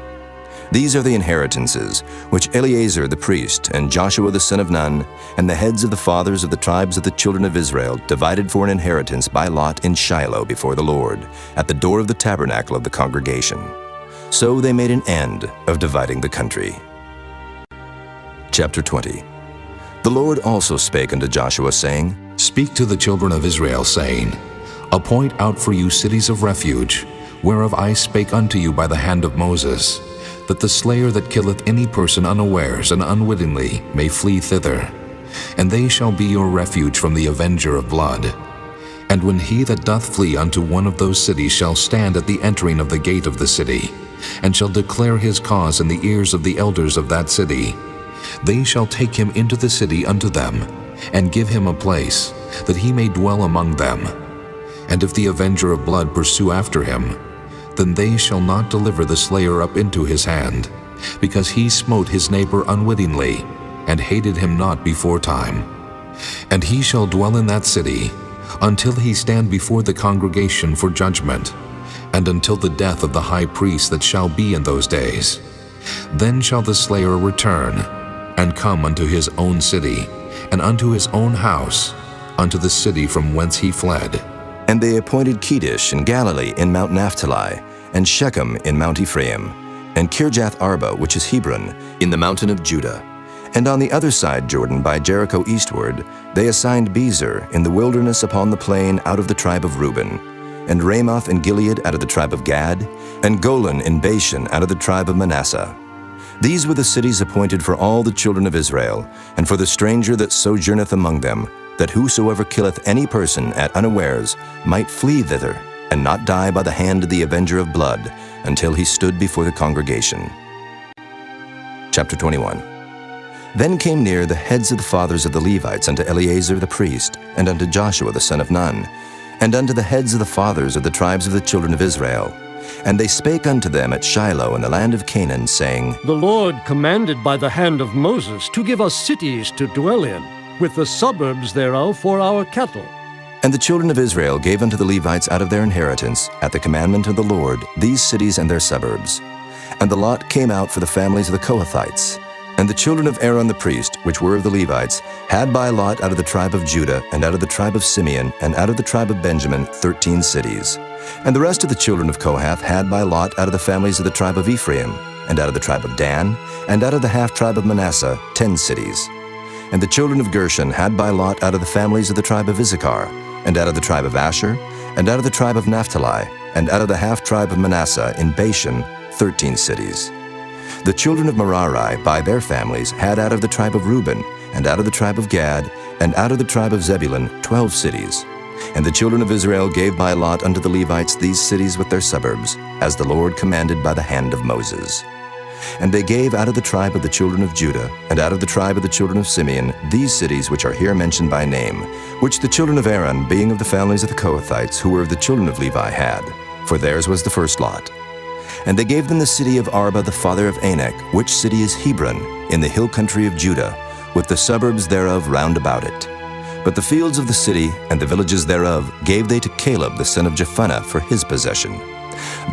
These are the inheritances which Eleazar the priest, and Joshua the son of Nun, and the heads of the fathers of the tribes of the children of Israel divided for an inheritance by lot in Shiloh before the Lord, at the door of the tabernacle of the congregation. So they made an end of dividing the country. Chapter 20. The Lord also spake unto Joshua, saying, Speak to the children of Israel, saying, Appoint out for you cities of refuge, whereof I spake unto you by the hand of Moses, that the slayer that killeth any person unawares and unwittingly may flee thither. And they shall be your refuge from the avenger of blood. And when he that doth flee unto one of those cities shall stand at the entering of the gate of the city, and shall declare his cause in the ears of the elders of that city, they shall take him into the city unto them, and give him a place, that he may dwell among them. And if the avenger of blood pursue after him, then they shall not deliver the slayer up into his hand, because he smote his neighbor unwittingly, and hated him not before time. And he shall dwell in that city, until he stand before the congregation for judgment, and until the death of the high priest that shall be in those days. Then shall the slayer return, and come unto his own city, and unto his own house, unto the city from whence he fled. And they appointed Kedesh in Galilee in Mount Naphtali, and Shechem in Mount Ephraim, and Kirjath Arba, which is Hebron, in the mountain of Judah. And on the other side Jordan, by Jericho eastward, they assigned Bezer in the wilderness upon the plain out of the tribe of Reuben, and Ramoth in Gilead out of the tribe of Gad, and Golan in Bashan out of the tribe of Manasseh. These were the cities appointed for all the children of Israel, and for the stranger that sojourneth among them, that whosoever killeth any person at unawares might flee thither, and not die by the hand of the avenger of blood, until he stood before the congregation. Chapter 21. Then came near the heads of the fathers of the Levites unto Eleazar the priest, and unto Joshua the son of Nun, and unto the heads of the fathers of the tribes of the children of Israel. And they spake unto them at Shiloh in the land of Canaan, saying, The Lord commanded by the hand of Moses to give us cities to dwell in, with the suburbs thereof for our cattle. And the children of Israel gave unto the Levites out of their inheritance, at the commandment of the Lord, these cities and their suburbs. And the lot came out for the families of the Kohathites. And the children of Aaron the priest, which were of the Levites, had by lot out of the tribe of Judah, and out of the tribe of Simeon, and out of the tribe of Benjamin, 13 cities. And the rest of the children of Kohath had by lot out of the families of the tribe of Ephraim, and out of the tribe of Dan, and out of the half-tribe of Manasseh, 10 cities. And the children of Gershon had by lot out of the families of the tribe of Issachar, and out of the tribe of Asher, and out of the tribe of Naphtali, and out of the half-tribe of Manasseh in Bashan, 13 cities. The children of Merari by their families had out of the tribe of Reuben, and out of the tribe of Gad, and out of the tribe of Zebulun, 12 cities. And the children of Israel gave by lot unto the Levites these cities with their suburbs, as the Lord commanded by the hand of Moses. And they gave out of the tribe of the children of Judah, and out of the tribe of the children of Simeon, these cities which are here mentioned by name, which the children of Aaron, being of the families of the Kohathites, who were of the children of Levi, had, for theirs was the first lot. And they gave them the city of Arba the father of Anak, which city is Hebron, in the hill country of Judah, with the suburbs thereof round about it. But the fields of the city and the villages thereof gave they to Caleb the son of Jephunneh for his possession.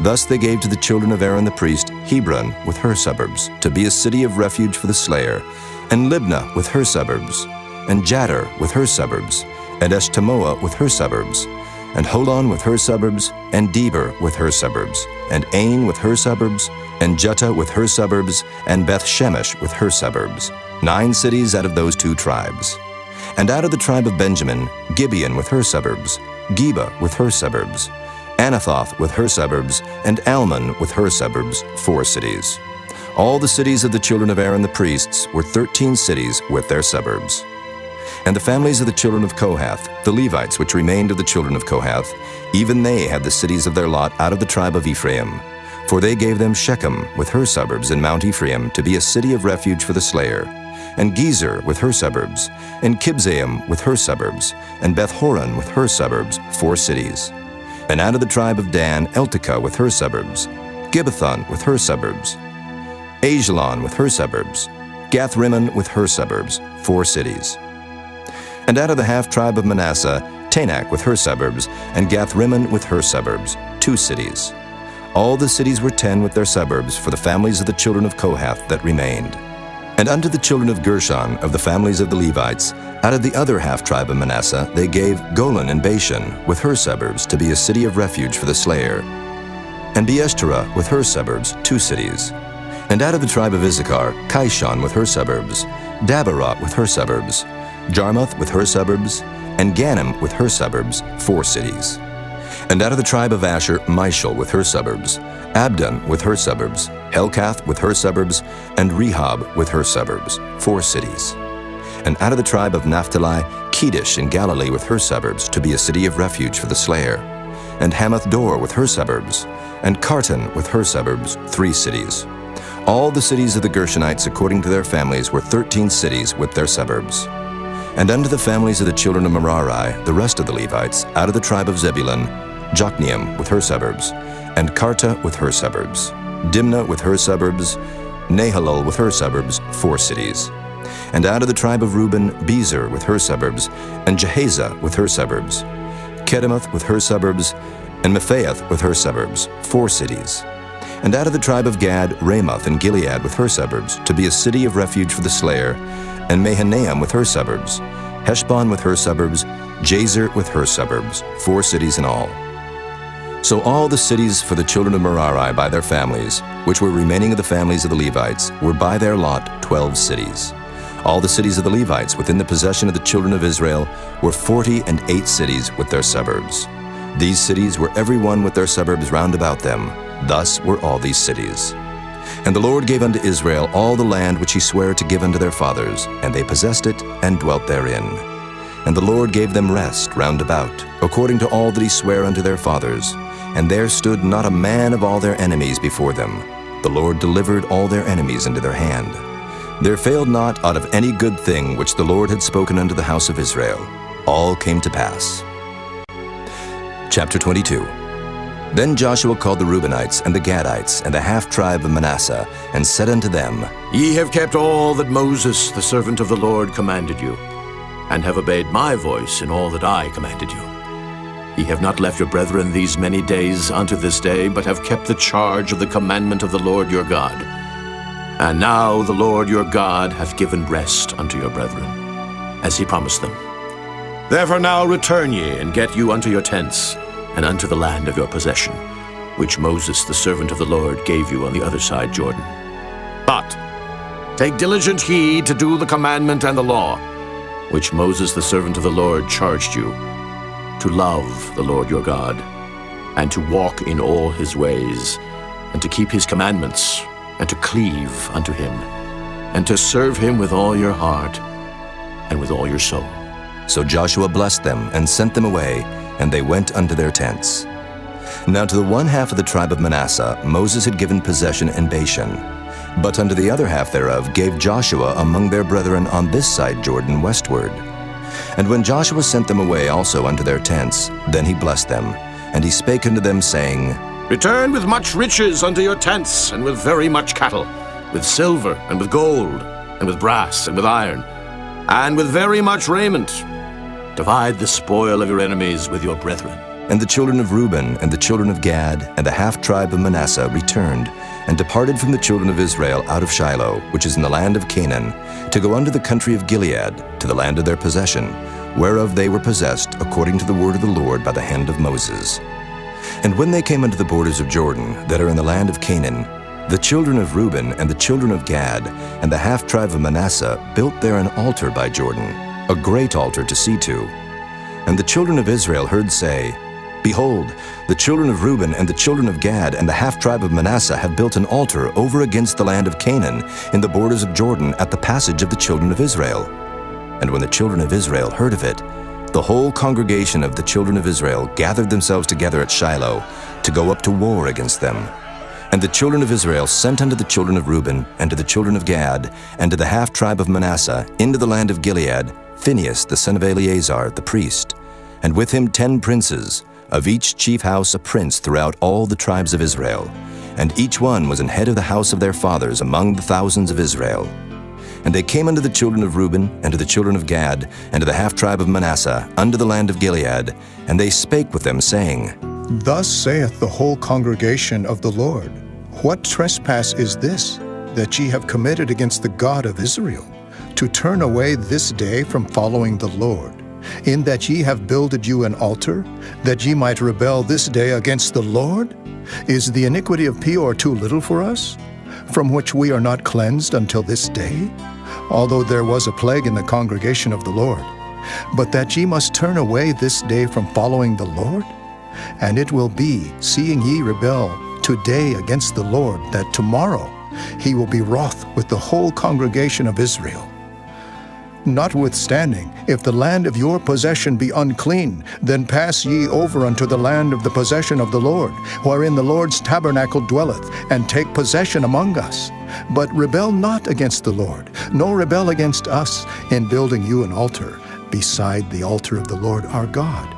Thus they gave to the children of Aaron the priest Hebron with her suburbs, to be a city of refuge for the slayer, and Libnah with her suburbs, and Jadar with her suburbs, and Eshtemoa with her suburbs, and Holon with her suburbs, and Deber with her suburbs, and Ain with her suburbs, and Juttah with her suburbs, and Beth-Shemesh with her suburbs, 9 cities out of those 2 tribes. And out of the tribe of Benjamin, Gibeon with her suburbs, Geba with her suburbs, Anathoth with her suburbs, and Almon with her suburbs, 4 cities. All the cities of the children of Aaron the priests were 13 cities with their suburbs. And the families of the children of Kohath, the Levites which remained of the children of Kohath, even they had the cities of their lot out of the tribe of Ephraim. For they gave them Shechem with her suburbs in Mount Ephraim to be a city of refuge for the slayer, and Gezer with her suburbs, and Kibzaim with her suburbs, and Beth-horon with her suburbs, 4 cities. And out of the tribe of Dan, Eltekeh with her suburbs, Gibbethon with her suburbs, Ajalon with her suburbs, Gath-rimmon with her suburbs, 4 cities. And out of the half-tribe of Manasseh, Tanakh with her suburbs, and Gath-rimmon with her suburbs, 2 cities. All the cities were 10 with their suburbs for the families of the children of Kohath that remained. And unto the children of Gershon, of the families of the Levites, out of the other half-tribe of Manasseh, they gave Golan and Bashan with her suburbs to be a city of refuge for the slayer, and Beeshterah with her suburbs, 2 cities. And out of the tribe of Issachar, Kishon with her suburbs, Dabarot with her suburbs, Jarmuth with her suburbs, and Ganim with her suburbs, 4 cities. And out of the tribe of Asher, Mishal with her suburbs, Abdon with her suburbs, Helkath with her suburbs, and Rehob with her suburbs, 4 cities. And out of the tribe of Naphtali, Kedesh in Galilee with her suburbs, to be a city of refuge for the slayer, and Hamath-dor with her suburbs, and Kartan with her suburbs, 3 cities. All the cities of the Gershonites according to their families were 13 cities with their suburbs. And unto the families of the children of Merari, the rest of the Levites, out of the tribe of Zebulun, Jokneam with her suburbs, and Karta with her suburbs, Dimnah with her suburbs, Nahalol with her suburbs, 4 cities. And out of the tribe of Reuben, Bezer with her suburbs, and Jehaza with her suburbs, Kedemoth with her suburbs, and Mephaath with her suburbs, 4 cities. And out of the tribe of Gad, Ramoth and Gilead with her suburbs, to be a city of refuge for the slayer, and Mahanaim with her suburbs, Heshbon with her suburbs, Jazer with her suburbs, 4 cities in all. So all the cities for the children of Merari by their families, which were remaining of the families of the Levites, were by their lot 12 cities. All the cities of the Levites within the possession of the children of Israel were 48 cities with their suburbs. These cities were every one with their suburbs round about them. Thus were all these cities. And the Lord gave unto Israel all the land which he sware to give unto their fathers, and they possessed it and dwelt therein. And the Lord gave them rest round about, according to all that he sware unto their fathers, and there stood not a man of all their enemies before them. The Lord delivered all their enemies into their hand. There failed not out of any good thing which the Lord had spoken unto the house of Israel. All came to pass. Chapter 22. Then Joshua called the Reubenites and the Gadites and the half-tribe of Manasseh, and said unto them, Ye have kept all that Moses, the servant of the Lord, commanded you, and have obeyed my voice in all that I commanded you. Ye have not left your brethren these many days unto this day, but have kept the charge of the commandment of the Lord your God. And now the Lord your God hath given rest unto your brethren, as he promised them. Therefore now return ye, and get you unto your tents, and unto the land of your possession, which Moses the servant of the Lord gave you on the other side Jordan. But take diligent heed to do the commandment and the law, which Moses the servant of the Lord charged you, to love the Lord your God, and to walk in all his ways, and to keep his commandments, and to cleave unto him, and to serve him with all your heart and with all your soul. So Joshua blessed them and sent them away, and they went unto their tents. Now to the one half of the tribe of Manasseh Moses had given possession in Bashan, but unto the other half thereof gave Joshua among their brethren on this side Jordan westward. And when Joshua sent them away also unto their tents, then he blessed them, and he spake unto them, saying, Return with much riches unto your tents, and with very much cattle, with silver, and with gold, and with brass, and with iron, and with very much raiment. Divide the spoil of your enemies with your brethren. And the children of Reuben and the children of Gad and the half-tribe of Manasseh returned, and departed from the children of Israel out of Shiloh, which is in the land of Canaan, to go unto the country of Gilead, to the land of their possession, whereof they were possessed according to the word of the Lord by the hand of Moses. And when they came unto the borders of Jordan, that are in the land of Canaan, the children of Reuben and the children of Gad and the half-tribe of Manasseh built there an altar by Jordan, a great altar to see to. And the children of Israel heard say, Behold, the children of Reuben and the children of Gad and the half-tribe of Manasseh have built an altar over against the land of Canaan in the borders of Jordan at the passage of the children of Israel. And when the children of Israel heard of it, the whole congregation of the children of Israel gathered themselves together at Shiloh to go up to war against them. And the children of Israel sent unto the children of Reuben and to the children of Gad and to the half-tribe of Manasseh into the land of Gilead Phinehas the son of Eleazar the priest, and with him 10 princes, of each chief house a prince throughout all the tribes of Israel, and each one was an head of the house of their fathers among the thousands of Israel. And they came unto the children of Reuben, and to the children of Gad, and to the half-tribe of Manasseh, unto the land of Gilead, and they spake with them, saying, Thus saith the whole congregation of the Lord, What trespass is this, that ye have committed against the God of Israel, to turn away this day from following the Lord, in that ye have builded you an altar, that ye might rebel this day against the Lord? Is the iniquity of Peor too little for us, from which we are not cleansed until this day? Although there was a plague in the congregation of the Lord, but that ye must turn away this day from following the Lord? And it will be, seeing ye rebel today against the Lord, that tomorrow he will be wroth with the whole congregation of Israel. Notwithstanding, if the land of your possession be unclean, then pass ye over unto the land of the possession of the Lord, wherein the Lord's tabernacle dwelleth, and take possession among us. But rebel not against the Lord, nor rebel against us, in building you an altar, beside the altar of the Lord our God.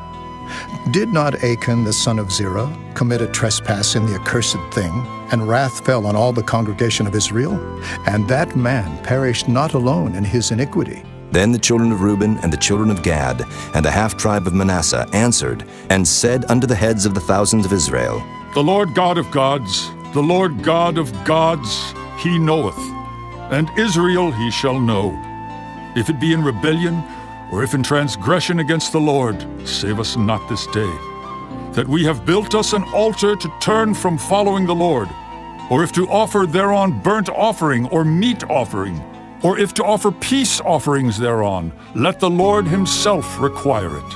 Did not Achan the son of Zerah commit a trespass in the accursed thing, and wrath fell on all the congregation of Israel? And that man perished not alone in his iniquity. Then the children of Reuben and the children of Gad and the half-tribe of Manasseh answered and said unto the heads of the thousands of Israel, The Lord God of gods, the Lord God of gods, he knoweth, and Israel he shall know. If it be in rebellion, or if in transgression against the Lord, save us not this day, that we have built us an altar to turn from following the Lord, or if to offer thereon burnt offering or meat offering, or if to offer peace offerings thereon, let the Lord himself require it.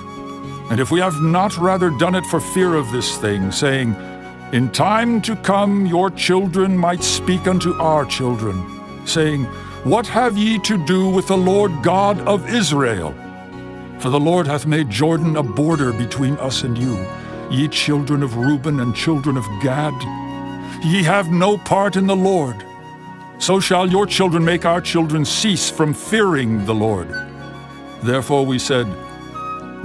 And if we have not rather done it for fear of this thing, saying, In time to come your children might speak unto our children, saying, What have ye to do with the Lord God of Israel? For the Lord hath made Jordan a border between us and you. ye children of Reuben and children of Gad? Ye have no part in the Lord. So shall your children make our children cease from fearing the Lord. Therefore we said,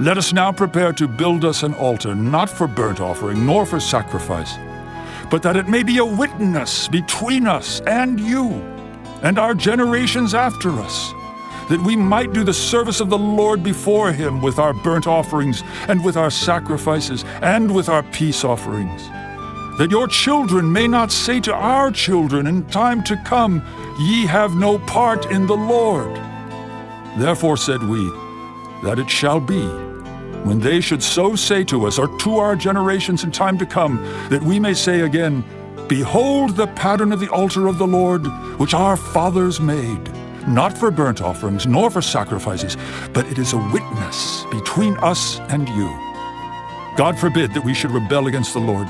let us now prepare to build us an altar, not for burnt offering, nor for sacrifice, but that it may be a witness between us and you, and our generations after us, that we might do the service of the Lord before him with our burnt offerings, and with our sacrifices, and with our peace offerings. That your children may not say to our children in time to come, ye have no part in the Lord. Therefore said we, that it shall be, when they should so say to us, or to our generations in time to come, that we may say again, behold the pattern of the altar of the Lord, which our fathers made, not for burnt offerings, nor for sacrifices, but it is a witness between us and you. God forbid that we should rebel against the Lord,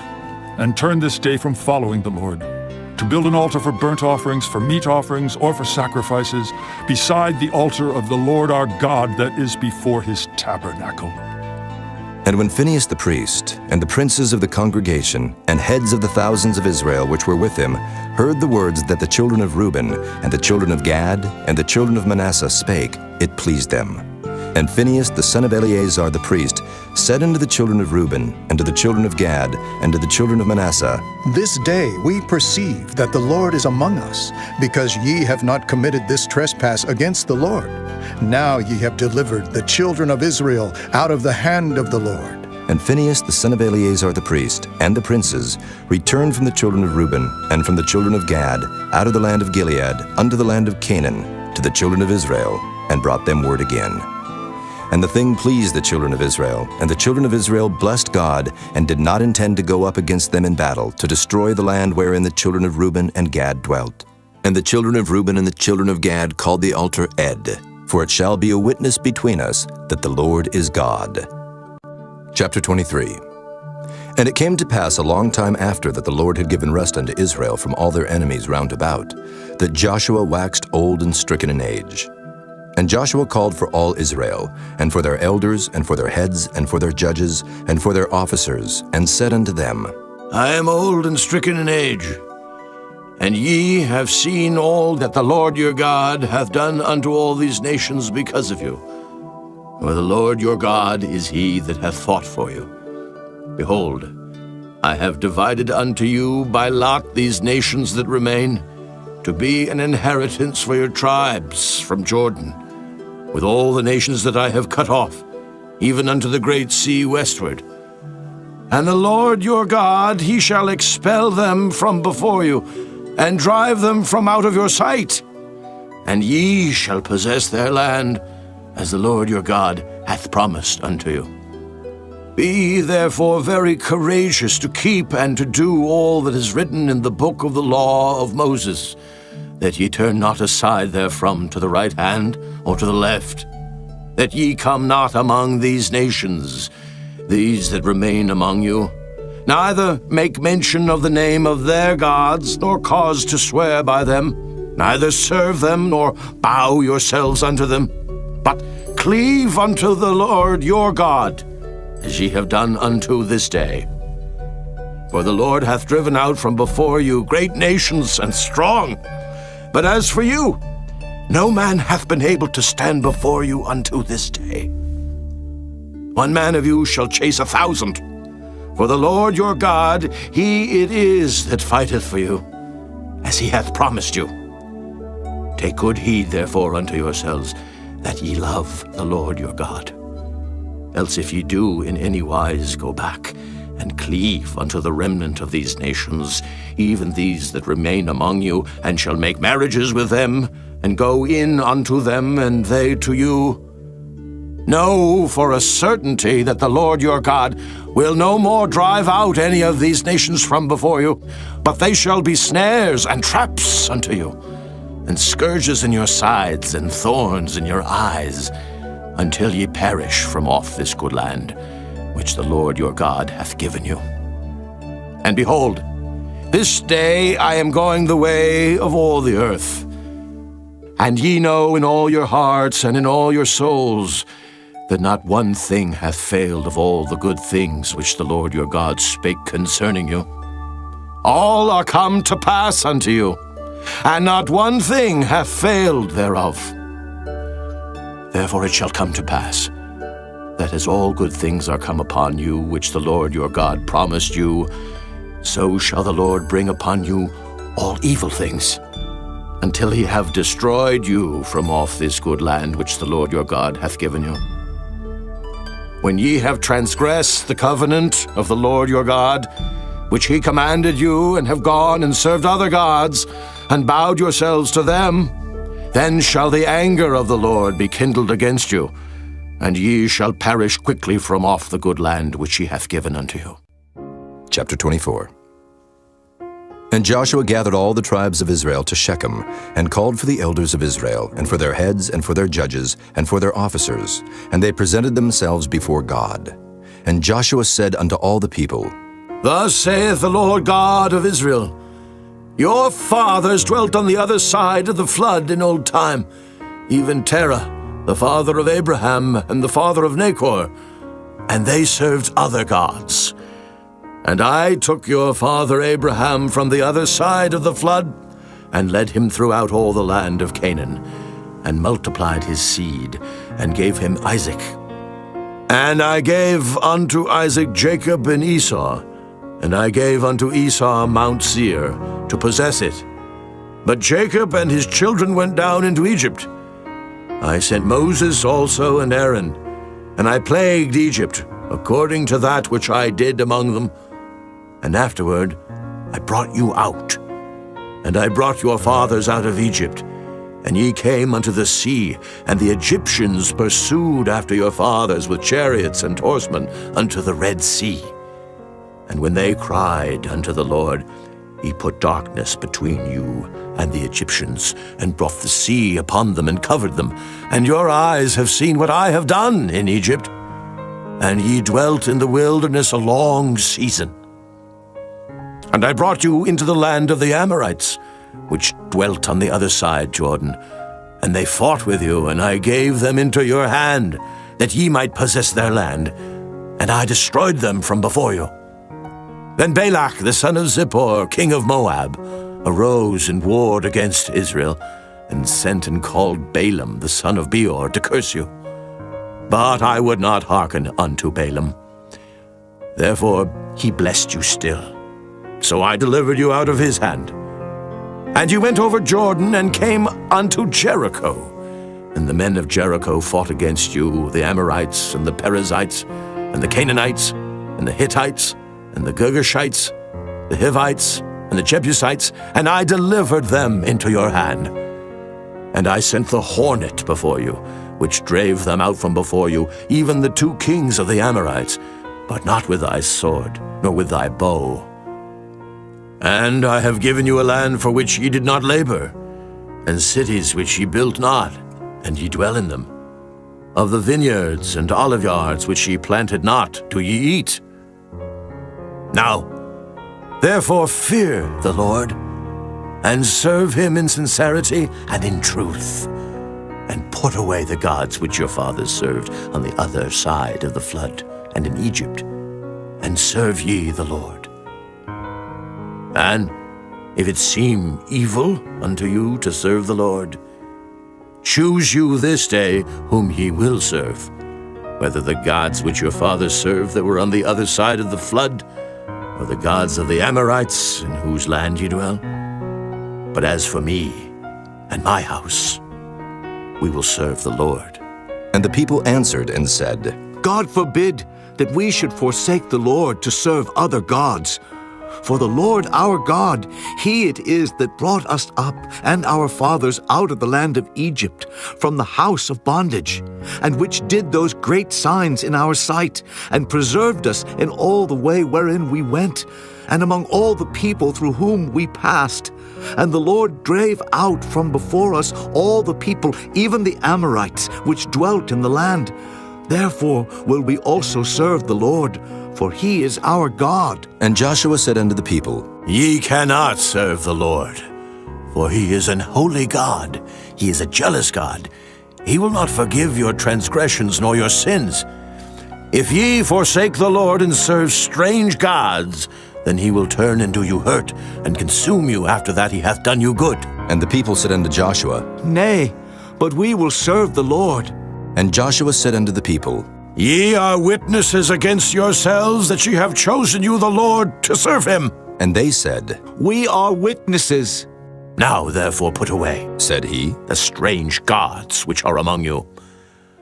and turn this day from following the Lord, to build an altar for burnt offerings, for meat offerings, or for sacrifices, beside the altar of the Lord our God that is before his tabernacle. And when Phinehas the priest, and the princes of the congregation, and heads of the thousands of Israel which were with him, heard the words that the children of Reuben, and the children of Gad, and the children of Manasseh spake, it pleased them. And Phinehas the son of Eleazar the priest said unto the children of Reuben, and to the children of Gad, and to the children of Manasseh, This day we perceive that the Lord is among us, because ye have not committed this trespass against the Lord. Now ye have delivered the children of Israel out of the hand of the Lord. And Phinehas the son of Eleazar the priest, and the princes, returned from the children of Reuben, and from the children of Gad, out of the land of Gilead, unto the land of Canaan, to the children of Israel, and brought them word again. And the thing pleased the children of Israel, and the children of Israel blessed God, and did not intend to go up against them in battle, to destroy the land wherein the children of Reuben and Gad dwelt. And the children of Reuben and the children of Gad called the altar Ed, for it shall be a witness between us that the Lord is God. Chapter 23. And it came to pass a long time after that the Lord had given rest unto Israel from all their enemies round about, that Joshua waxed old and stricken in age. And Joshua called for all Israel, and for their elders, and for their heads, and for their judges, and for their officers, and said unto them, I am old and stricken in age, and ye have seen all that the Lord your God hath done unto all these nations because of you. For the Lord your God is he that hath fought for you. Behold, I have divided unto you by lot these nations that remain, to be an inheritance for your tribes from Jordan, with all the nations that I have cut off, even unto the great sea westward. And the Lord your God, he shall expel them from before you, and drive them from out of your sight. And ye shall possess their land, as the Lord your God hath promised unto you. Be therefore very courageous to keep and to do all that is written in the book of the law of Moses, that ye turn not aside therefrom to the right hand or to the left, that ye come not among these nations, these that remain among you, neither make mention of the name of their gods, nor cause to swear by them, neither serve them, nor bow yourselves unto them, but cleave unto the Lord your God, as ye have done unto this day. For the Lord hath driven out from before you great nations and strong, but as for you, no man hath been able to stand before you unto this day. 1 man of you shall chase 1,000, for the Lord your God, he it is that fighteth for you, as he hath promised you. Take good heed therefore unto yourselves, that ye love the Lord your God. Else if ye do in any wise go back, and cleave unto the remnant of these nations, even these that remain among you, and shall make marriages with them, and go in unto them, and they to you, know for a certainty that the Lord your God will no more drive out any of these nations from before you, but they shall be snares and traps unto you, and scourges in your sides, and thorns in your eyes, until ye perish from off this good land, which the Lord your God hath given you. And behold, this day I am going the way of all the earth. And ye know in all your hearts and in all your souls that not one thing hath failed of all the good things which the Lord your God spake concerning you. All are come to pass unto you, and not one thing hath failed thereof. Therefore it shall come to pass, that as all good things are come upon you, which the Lord your God promised you, so shall the Lord bring upon you all evil things, until he have destroyed you from off this good land which the Lord your God hath given you. When ye have transgressed the covenant of the Lord your God, which he commanded you, and have gone and served other gods, and bowed yourselves to them, then shall the anger of the Lord be kindled against you, and ye shall perish quickly from off the good land which he hath given unto you. Chapter 24. And Joshua gathered all the tribes of Israel to Shechem, and called for the elders of Israel, and for their heads, and for their judges, and for their officers, and they presented themselves before God. And Joshua said unto all the people, Thus saith the Lord God of Israel, Your fathers dwelt on the other side of the flood in old time, even Terah, the father of Abraham, and the father of Nachor, and they served other gods. And I took your father Abraham from the other side of the flood, and led him throughout all the land of Canaan, and multiplied his seed, and gave him Isaac. And I gave unto Isaac Jacob and Esau, and I gave unto Esau Mount Seir, to possess it. But Jacob and his children went down into Egypt. I sent Moses also and Aaron, and I plagued Egypt, according to that which I did among them. And afterward I brought you out, and I brought your fathers out of Egypt, and ye came unto the sea, and the Egyptians pursued after your fathers with chariots and horsemen unto the Red Sea. And when they cried unto the Lord, he put darkness between you and the Egyptians, and brought the sea upon them and covered them. And your eyes have seen what I have done in Egypt, and ye dwelt in the wilderness a long season. And I brought you into the land of the Amorites, which dwelt on the other side Jordan. And they fought with you, and I gave them into your hand, that ye might possess their land, and I destroyed them from before you. Then Balak the son of Zippor, king of Moab, arose and warred against Israel, and sent and called Balaam the son of Beor to curse you. But I would not hearken unto Balaam. Therefore he blessed you still. So I delivered you out of his hand. And you went over Jordan and came unto Jericho. And the men of Jericho fought against you, the Amorites, and the Perizzites, and the Canaanites, and the Hittites, and the Girgashites, the Hivites, and the Jebusites, and I delivered them into your hand. And I sent the hornet before you, which drave them out from before you, even the 2 kings of the Amorites, but not with thy sword, nor with thy bow. And I have given you a land for which ye did not labor, and cities which ye built not, and ye dwell in them. Of the vineyards and oliveyards which ye planted not, do ye eat. Now, therefore fear the Lord, and serve him in sincerity and in truth, and put away the gods which your fathers served on the other side of the flood and in Egypt, and serve ye the Lord. And if it seem evil unto you to serve the Lord, choose you this day whom ye will serve, whether the gods which your fathers served that were on the other side of the flood, or the gods of the Amorites in whose land ye dwell. But as for me and my house, we will serve the Lord. And the people answered and said, God forbid that we should forsake the Lord to serve other gods. For the Lord our God, he it is that brought us up and our fathers out of the land of Egypt, from the house of bondage, and which did those great signs in our sight, and preserved us in all the way wherein we went, and among all the people through whom we passed. And the Lord drave out from before us all the people, even the Amorites, which dwelt in the land. Therefore will we also serve the Lord, for he is our God. And Joshua said unto the people, Ye cannot serve the Lord, for he is an holy God. He is a jealous God. he will not forgive your transgressions nor your sins. If ye forsake the Lord and serve strange gods, then he will turn and do you hurt, and consume you after that he hath done you good. And the people said unto Joshua, Nay, but we will serve the Lord. And Joshua said unto the people, Ye are witnesses against yourselves that ye have chosen you the Lord to serve him. And they said, We are witnesses. Now therefore put away, said he, the strange gods which are among you,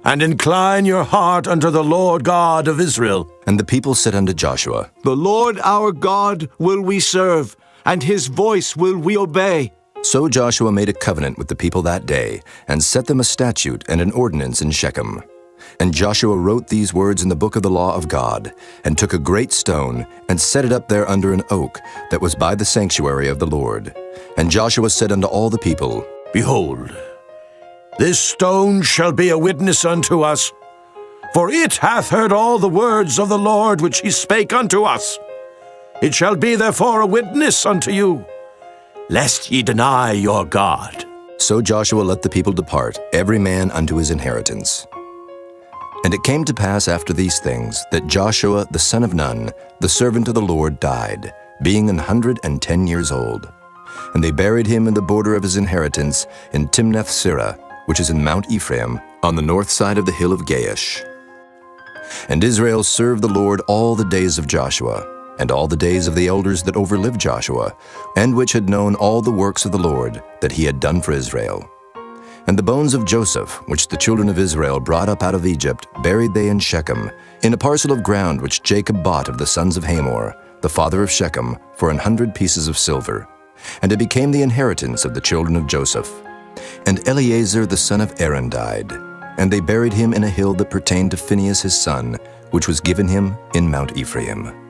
and incline your heart unto the Lord God of Israel. And the people said unto Joshua, The Lord our God will we serve, and his voice will we obey. So Joshua made a covenant with the people that day, and set them a statute and an ordinance in Shechem. And Joshua wrote these words in the book of the law of God, and took a great stone, and set it up there under an oak that was by the sanctuary of the Lord. And Joshua said unto all the people, Behold, this stone shall be a witness unto us, for it hath heard all the words of the Lord which he spake unto us. It shall be therefore a witness unto you, lest ye deny your God. So Joshua let the people depart, every man unto his inheritance. And it came to pass after these things, that Joshua the son of Nun, the servant of the Lord, died, being 110 years old. And they buried him in the border of his inheritance in Timnath-Serah, which is in Mount Ephraim, on the north side of the hill of Gaish. And Israel served the Lord all the days of Joshua, and all the days of the elders that overlived Joshua, and which had known all the works of the Lord that he had done for Israel. And the bones of Joseph, which the children of Israel brought up out of Egypt, buried they in Shechem, in a parcel of ground which Jacob bought of the sons of Hamor, the father of Shechem, for 100 pieces of silver. And it became the inheritance of the children of Joseph. And Eleazar the son of Aaron died, and they buried him in a hill that pertained to Phinehas his son, which was given him in Mount Ephraim.